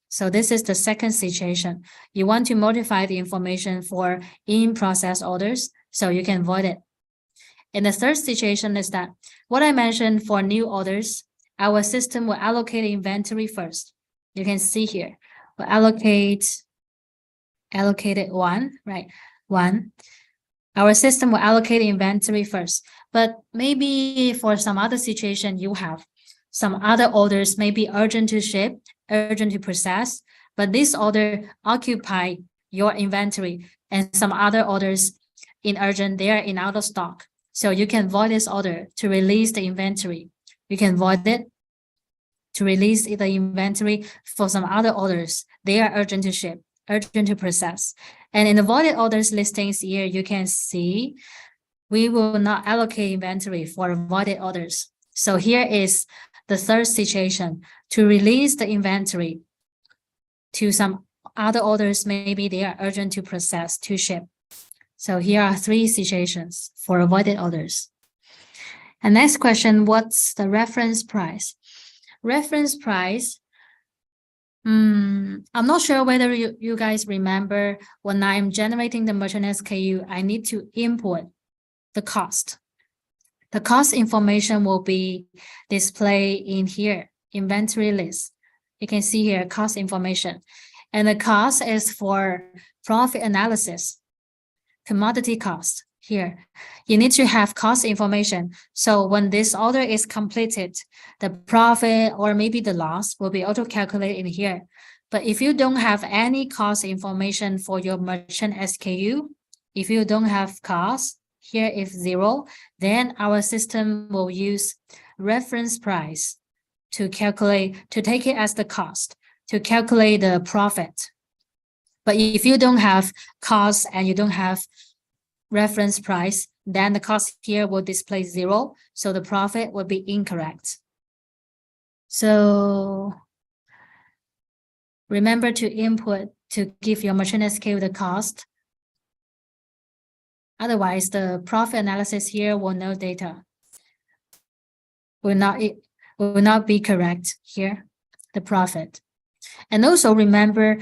So this is the second situation. You want to modify the information for in-process orders, so you can void it. And the third situation is that what I mentioned for new orders, our system will allocate inventory first. You can see here, we'll allocated one, right? One. Our system will allocate inventory first, but maybe for some other situation, you have some other orders may be urgent to ship, urgent to process, but this order occupy your inventory, and some other orders in urgent, they are in out of stock. So you can void this order to release the inventory. You can void it to release the inventory for some other orders. They are urgent to ship, urgent to process. And in the voided orders listings here, you can see we will not allocate inventory for voided orders. So here is the third situation, to release the inventory to some other orders, maybe they are urgent to process, to ship. So here are three situations for voided orders. And next question, what's the reference price? Reference price, I'm not sure whether you guys remember when I'm generating the merchant SKU, I need to import the cost. The cost information will be displayed in here, inventory list. You can see here cost information. And the cost is for profit analysis, commodity cost here. You need to have cost information. So when this order is completed, the profit or maybe the loss will be auto-calculated in here. But if you don't have any cost information for your merchant SKU, if you don't have cost, here if 0, then our system will use reference price to calculate, to take it as the cost, to calculate the profit. But if you don't have cost and you don't have reference price, then the cost here will display 0, so the profit will be incorrect. So remember to input to give your merchant SKU the cost. Otherwise, the profit analysis here will no data. Will not be correct here, the profit. And also remember,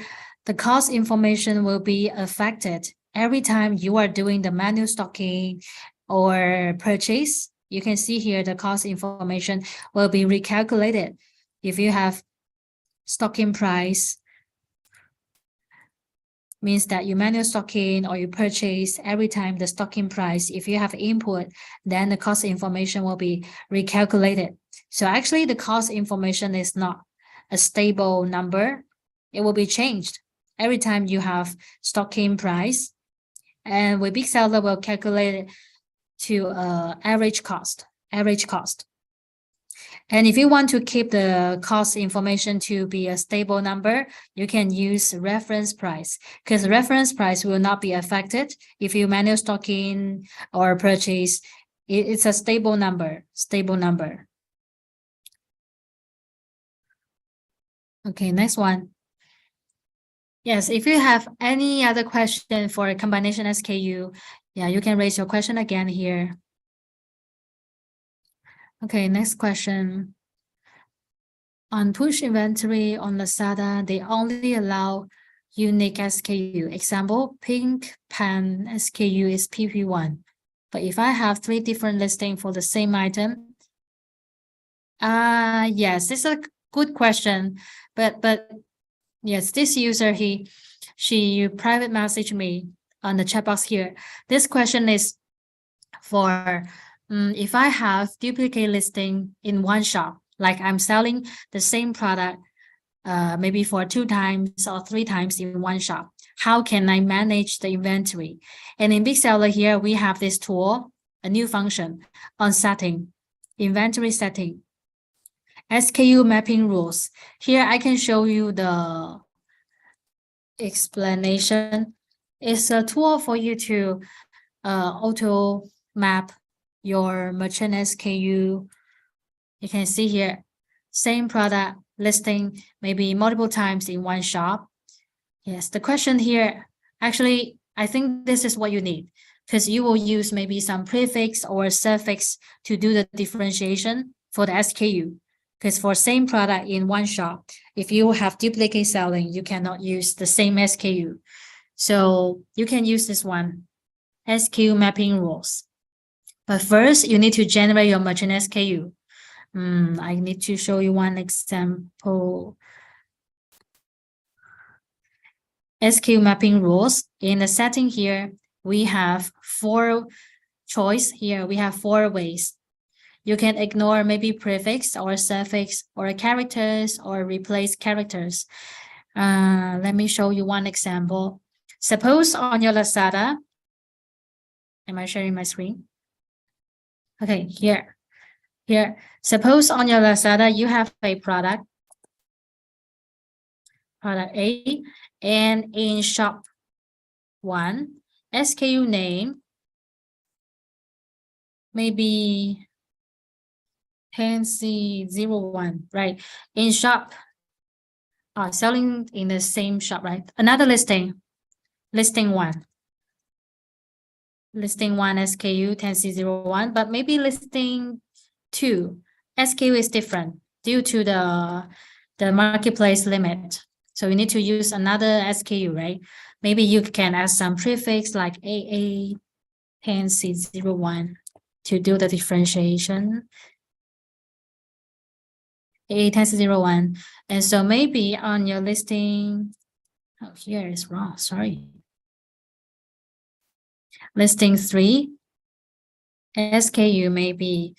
the cost information will be affected every time you are doing the manual stocking or purchase. You can see here the cost information will be recalculated. If you have stocking price, means that you manual stocking or you purchase every time the stocking price, if you have input, then the cost information will be recalculated. So actually the cost information is not a stable number. It will be changed every time you have stocking price. And with Big Seller will calculate it to average cost. And if you want to keep the cost information to be a stable number, you can use reference price, because reference price will not be affected if you manual stocking or purchase. It's a stable number. Okay, next one. Yes, if you have any other question for a combination SKU, Yeah, you can raise your question again here. Okay, next question. On push inventory on Lazada, they only allow unique SKU. Example, pink pen SKU is PP1. But if I have 3 different listings for the same item, yes, this is a good question. But yes, this user, she private messaged me on the chat box here. This question is for if I have duplicate listing in one shop, like I'm selling the same product maybe for 2 times or 3 times in one shop, how can I manage the inventory? And in Big Seller here, we have this tool, a new function on setting, inventory setting, SKU mapping rules. Here I can show you the explanation. It's a tool for you to auto map your merchant SKU. You can see here, same product listing maybe multiple times in one shop. Yes, the question here, actually, I think this is what you need because you will use maybe some prefix or suffix to do the differentiation for the SKU. Because for same product in one shop, if you have duplicate selling, you cannot use the same SKU. So you can use this one, SKU mapping rules. But first, you need to generate your merchant SKU. I need to show you one example. SKU mapping rules. In the setting here, we have 4 choice here. We have 4 ways. You can ignore maybe prefix or suffix or characters or replace characters. Let me show you one example. Suppose on your Lazada, am I sharing my screen? Okay, here. Suppose on your Lazada, you have a product A, and in shop 1, SKU name maybe Tansy01, right? In shop, selling in the same shop, right? Another listing 1. Listing 1 SKU Tansy01, but maybe listing 2 SKU is different due to the marketplace limit. So you need to use another SKU, right? Maybe you can add some prefix like AA Tansy01 to do the differentiation. AA Tansy01. And so maybe on your listing, oh, here is wrong, sorry. Listing 3, SKU may be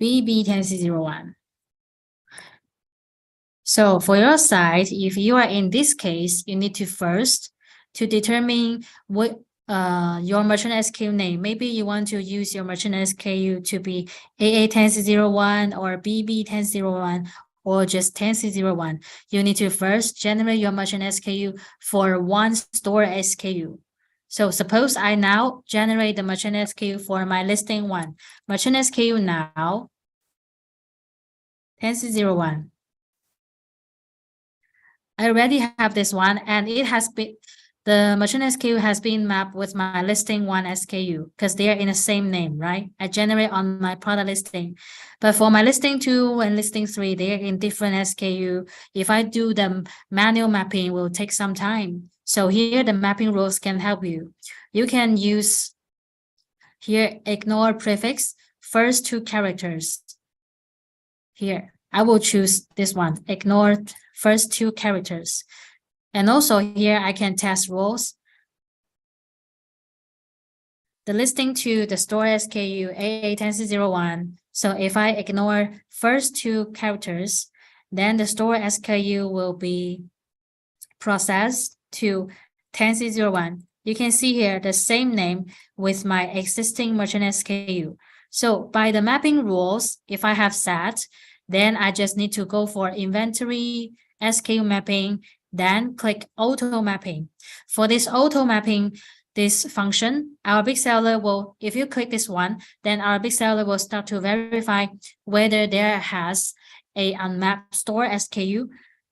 BB Tansy01. So for your side, if you are in this case, you need to first to determine what your merchant SKU name. Maybe you want to use your merchant SKU to be AA Tansy01 or BB Tansy01 or just Tansy01. You need to first generate your merchant SKU for one store SKU. So suppose I now generate the merchant SKU for my listing 1. Merchant SKU now, Tansy01. I already have this one, and it has been, the merchant SKU has been mapped with my listing 1 SKU because they are in the same name, right? I generate on my product listing. But for my listing 2 and listing 3, they are in different SKU. If I do the manual mapping, it will take some time. So here the mapping rules can help you. You can use here, ignore prefix, first 2 characters. Here, I will choose this one, ignore first 2 characters. And also here, I can test rules. The listing to the store SKU AA Tansy01. So if I ignore first 2 characters, then the store SKU will be processed to Tansy01. You can see here the same name with my existing merchant SKU. So by the mapping rules, if I have set, then I just need to go for inventory, SKU mapping, then click auto mapping. For this auto mapping, this function, our big seller will, if you click this one, then our big seller will start to verify whether there has a unmapped store SKU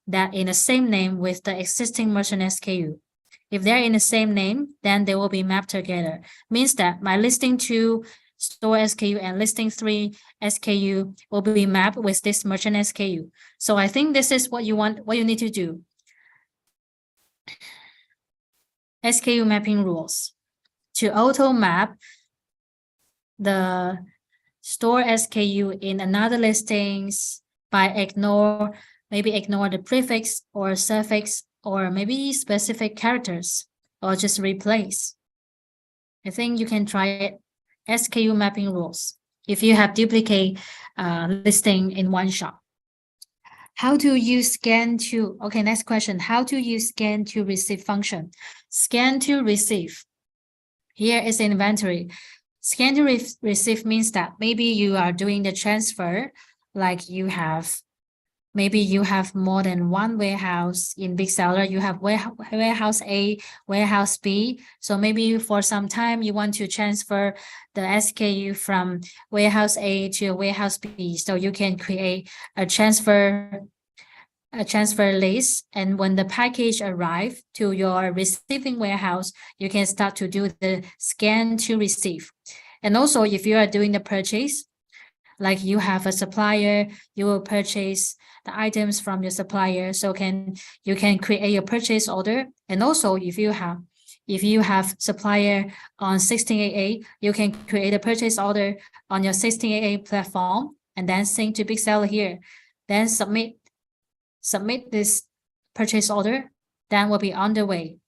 that in the same name with the existing merchant SKU. If they're in the same name, then they will be mapped together. Means that my listing 2 store SKU and listing 3 SKU will be mapped with this merchant SKU. So I think this is what you need to do. SKU mapping rules. To auto map the store SKU in another listings by maybe ignore the prefix or suffix or maybe specific characters or just replace. I think you can try it. SKU mapping rules if you have duplicate listing in one shop. How to use scan to, okay, next question. How to use scan to receive function. Scan to receive. Here is inventory. Scan to receive means that maybe you are doing the transfer, like maybe you have more than one warehouse in Big Seller. You have warehouse A, warehouse B. So maybe for some time you want to transfer the SKU from warehouse A to warehouse B. So you can create a transfer list, and when the package arrive to your receiving warehouse, you can start to do the scan to receive. And also, if you are doing the purchase, like you have a supplier, you will purchase the items from your supplier. So you can create your purchase order. And also, if you have supplier on 1688, you can create a purchase order on your 1688 platform and then sync to Big Seller here. Then submit this purchase order, then will be on the way.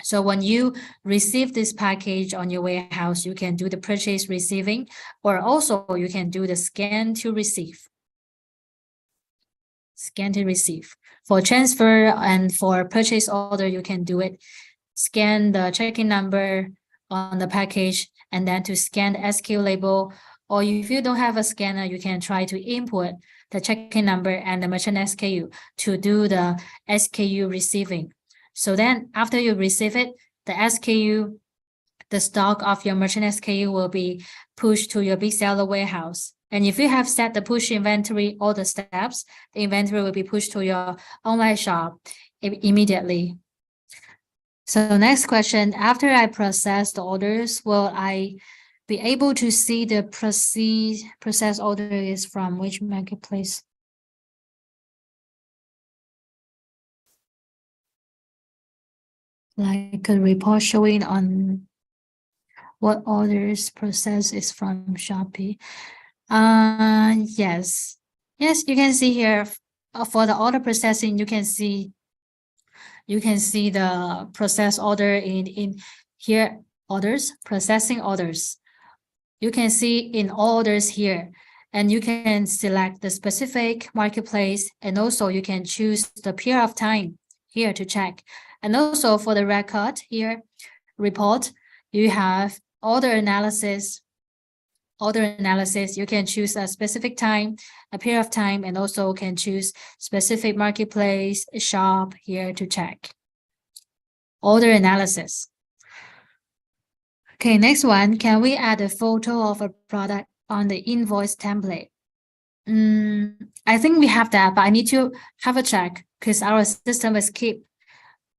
So when you receive this package on your warehouse, you can do the purchase receiving, or also you can do the scan to receive. Scan to receive. For transfer and for purchase order, you can do it. Scan the tracking number on the package and then to scan the SKU label. Or if you don't have a scanner, you can try to input the tracking number and the merchant SKU to do the SKU receiving. So then after you receive it, the SKU, the stock of your merchant SKU will be pushed to your Big Seller warehouse. And if you have set the push inventory, all the steps, the inventory will be pushed to your online shop immediately. So next question, after I process the orders, will I be able to see the process order is from which marketplace? Like a report showing on what orders process is from Shopee. Yes, you can see here for the order processing, you can see the process order in here, orders, processing orders. You can see in orders here, and you can select the specific marketplace, and also you can choose the period of time here to check. And also for the record here, report, you have order analysis. You can choose a specific time, a period of time, and also can choose specific marketplace, shop here to check. Order analysis. Okay, next one, can we add a photo of a product on the invoice template? I think we have that, but I need to have a check because our system is keep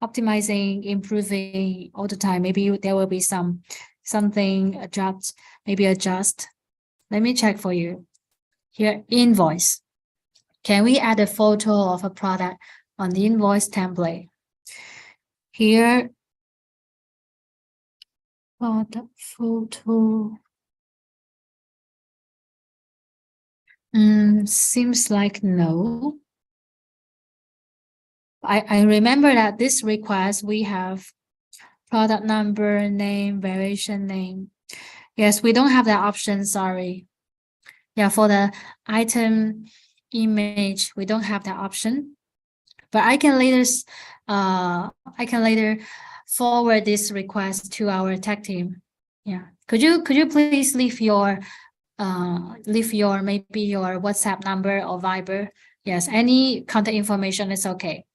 optimizing, improving all the time. Maybe there will be something adjust. Let me check for you. Here, invoice. Can we add a photo of a product on the invoice template? Here, product photo. Seems like no. I remember that this request, we have product number, name, variation name. Yes, we don't have that option, sorry. Yeah, for the item image, we don't have that option. But I can later forward this request to our tech team. Yeah. Could you please leave your maybe your WhatsApp number or Viber? Yes, any contact information is okay.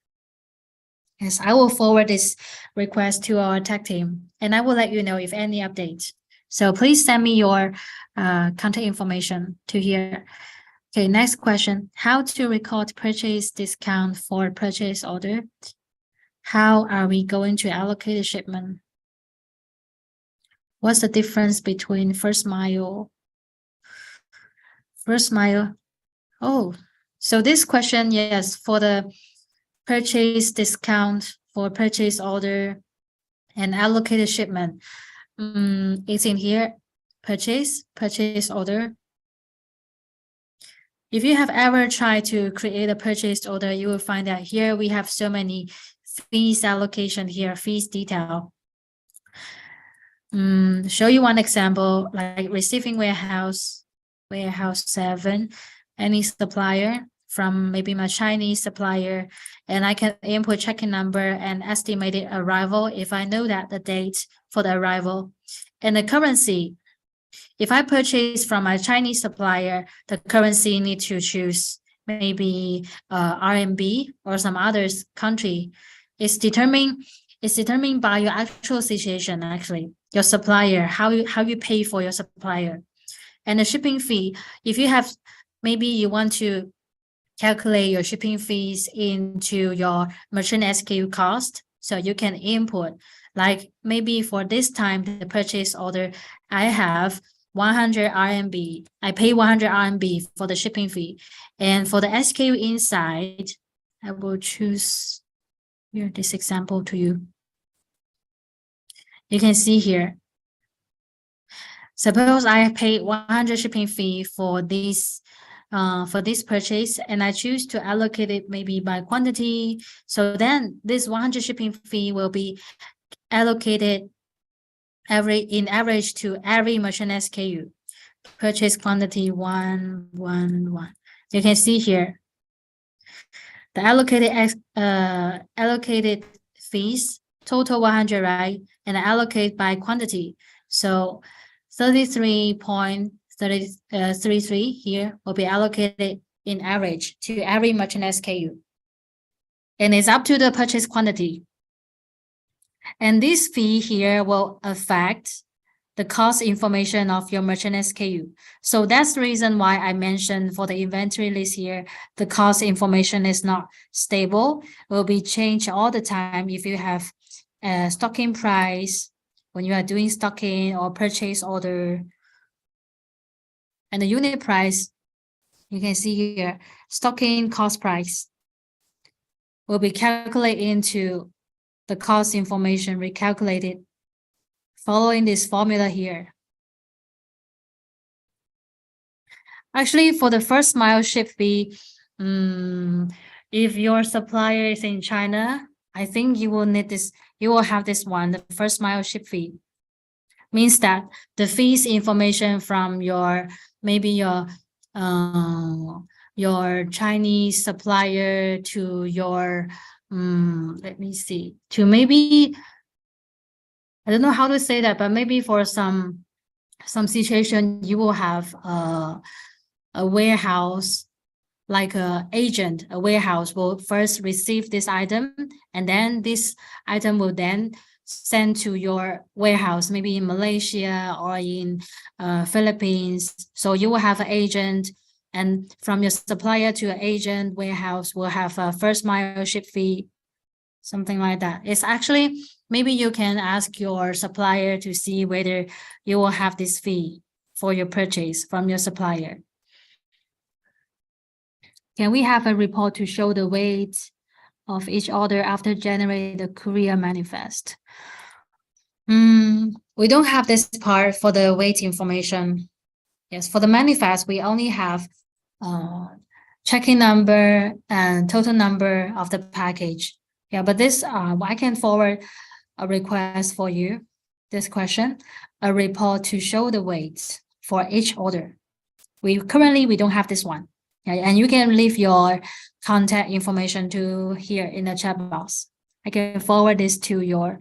Yes, I will forward this request to our tech team, and I will let you know if any updates. So please send me your contact information to here. Okay, next question. How to record purchase discount for purchase order? how are we going to allocate the shipment? What's the difference between first mile? Oh, so this question, yes, for the purchase discount for purchase order and allocated shipment. It's in here, purchase order. If you have ever tried to create a purchase order, you will find that here we have so many fees allocation here, fees detail. Show you one example, like receiving warehouse 7, any supplier from maybe my Chinese supplier, and I can input checking number and estimated arrival if I know that the date for the arrival. And the currency, if I purchase from my Chinese supplier, the currency need to choose maybe RMB or some other country. It's determined by your actual situation, actually, your supplier, how you pay for your supplier. And the shipping fee, if you have, maybe you want to calculate your shipping fees into your merchant SKU cost, so you can input, like maybe for this time, the purchase order, I have 100 RMB. I pay 100 RMB for the shipping fee. And for the SKU inside, I will choose here this example to you. You can see here. Suppose I pay 100 shipping fee for this purchase, and I choose to allocate it maybe by quantity. So then this 100 shipping fee will be allocated in average to every merchant SKU. Purchase quantity 111. You can see here the allocated fees total 100, right? And allocate by quantity. So 33.33 here will be allocated in average to every merchant SKU. And it's up to the purchase quantity. And this fee here will affect the cost information of your merchant SKU. So that's the reason why I mentioned for the inventory list here, the cost information is not stable, will be changed all the time if you have a stocking price, when you are doing stocking or purchase order. And the unit price, you can see here, stocking cost price will be calculated into the cost information recalculated following this formula here. Actually, for the first mile ship fee, if your supplier is in China, I think you will need this, you will have this one, the first mile ship fee. Means that the fees information from your, maybe your Chinese supplier to your, let me see, to maybe, I don't know how to say that, but maybe for some situation, you will have a warehouse, like a agent, a warehouse will first receive this item, and then this item will then send to your warehouse, maybe in Malaysia or in Philippines. So you will have an agent, and from your supplier to an agent, warehouse will have a first mile ship fee, something like that. It's actually, maybe you can ask your supplier to see whether you will have this fee for your purchase from your supplier. Can we have a report to show the weight of each order after generating the courier manifest? We don't have this part for the weight information. Yes, for the manifest, we only have checking number and total number of the package. Yeah, but this, I can forward a request for you, this question, a report to show the weight for each order. Currently, we don't have this one. Yeah, and you can leave your contact information to here in the chat box. I can forward this to your,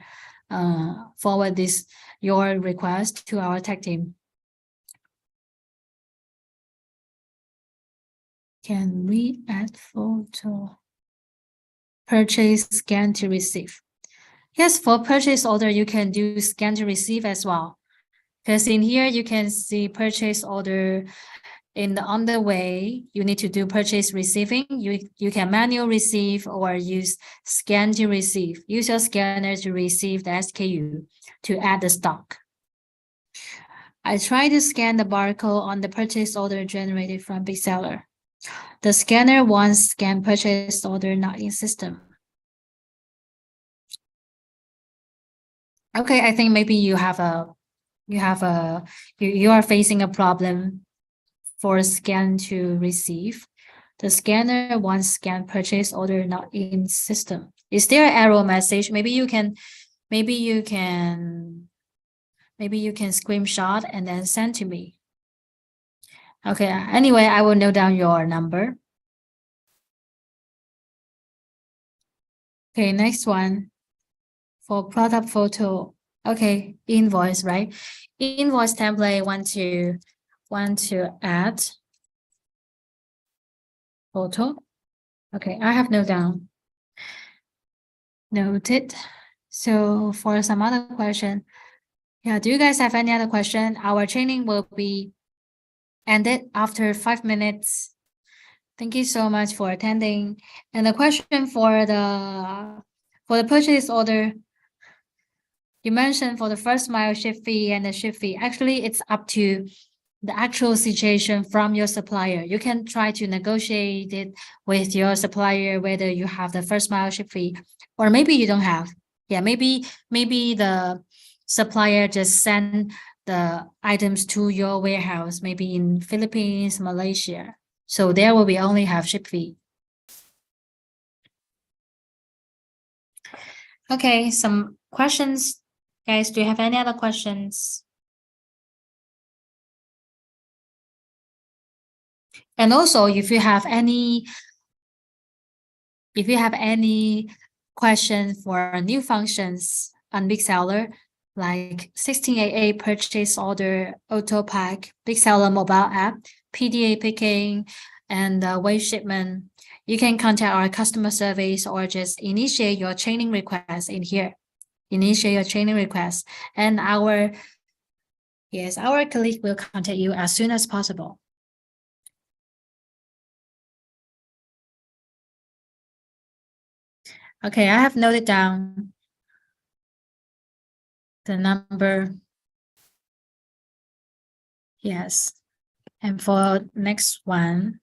your request to our tech team. Can we add photo? Purchase, scan to receive. Yes, for purchase order, you can do scan to receive as well. Because in here, you can see purchase order on the way, you need to do purchase receiving. You can manual receive or use scan to receive. Use your scanner to receive the SKU to add the stock. I try to scan the barcode on the purchase order generated from Big Seller. The scanner wants scan purchase order not in system. Okay, I think maybe you are facing a problem for scan to receive. The scanner wants scan purchase order not in system. Is there an error message? Maybe you can screenshot and then send to me. Okay, anyway, I will note down your number. Okay, next one. For product photo. Okay, invoice, right? Invoice template want to add photo. Okay, I have noted down. Noted. So for some other question, yeah, do you guys have any other question? Our training will be ended after 5 minutes. Thank you so much for attending. And the question for the purchase order, you mentioned for the first mile ship fee and the ship fee. Actually, it's up to the actual situation from your supplier. You can try to negotiate it with your supplier, whether you have the first mile ship fee or maybe you don't have. Yeah, maybe the supplier just send the items to your warehouse, maybe in Philippines, Malaysia. So there will be only have ship fee. Okay, some questions. Guys, do you have any other questions? And also, if you have any question for new functions on Big Seller, like 1688 purchase order, auto pack, Big Seller mobile app, PDA picking, and weight shipment, you can contact our customer service or just initiate your training request in here. Initiate your training request, and our colleague will contact you as soon as possible. Okay, I have noted down the number. Yes. And for next one,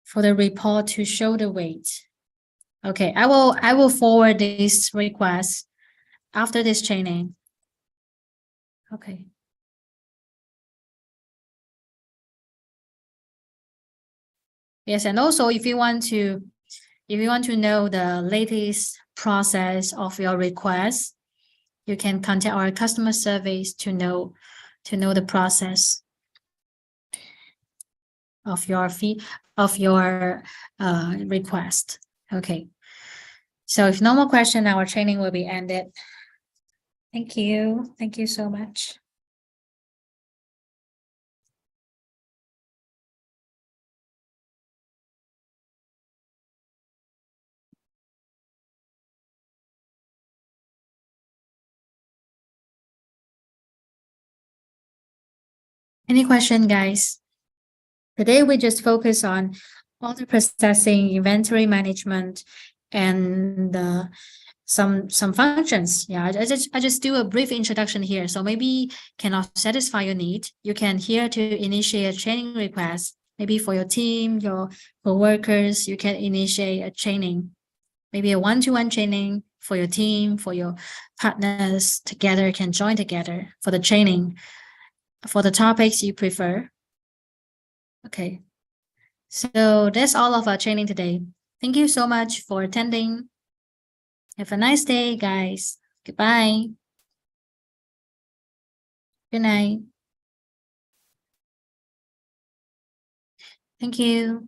for the report to show the weight. Okay, I will forward this request after this training. Okay. Yes, and also if you want to know the latest process of your request, you can contact our customer service to know the process of your request. Okay. So if no more question, our training will be ended. Thank you. Thank you so much. Any question, guys? Today we just focus on order processing, inventory management, and some functions. Yeah, I just do a brief introduction here. So maybe cannot satisfy your need. You can here to initiate a training request. Maybe for your team, your co-workers, you can initiate a training. Maybe a one-to-one training for your team, for your partners together can join together for the training for the topics you prefer. Okay. So that's all of our training today. Thank you so much for attending. Have a nice day, guys. Goodbye. Good night. Thank you.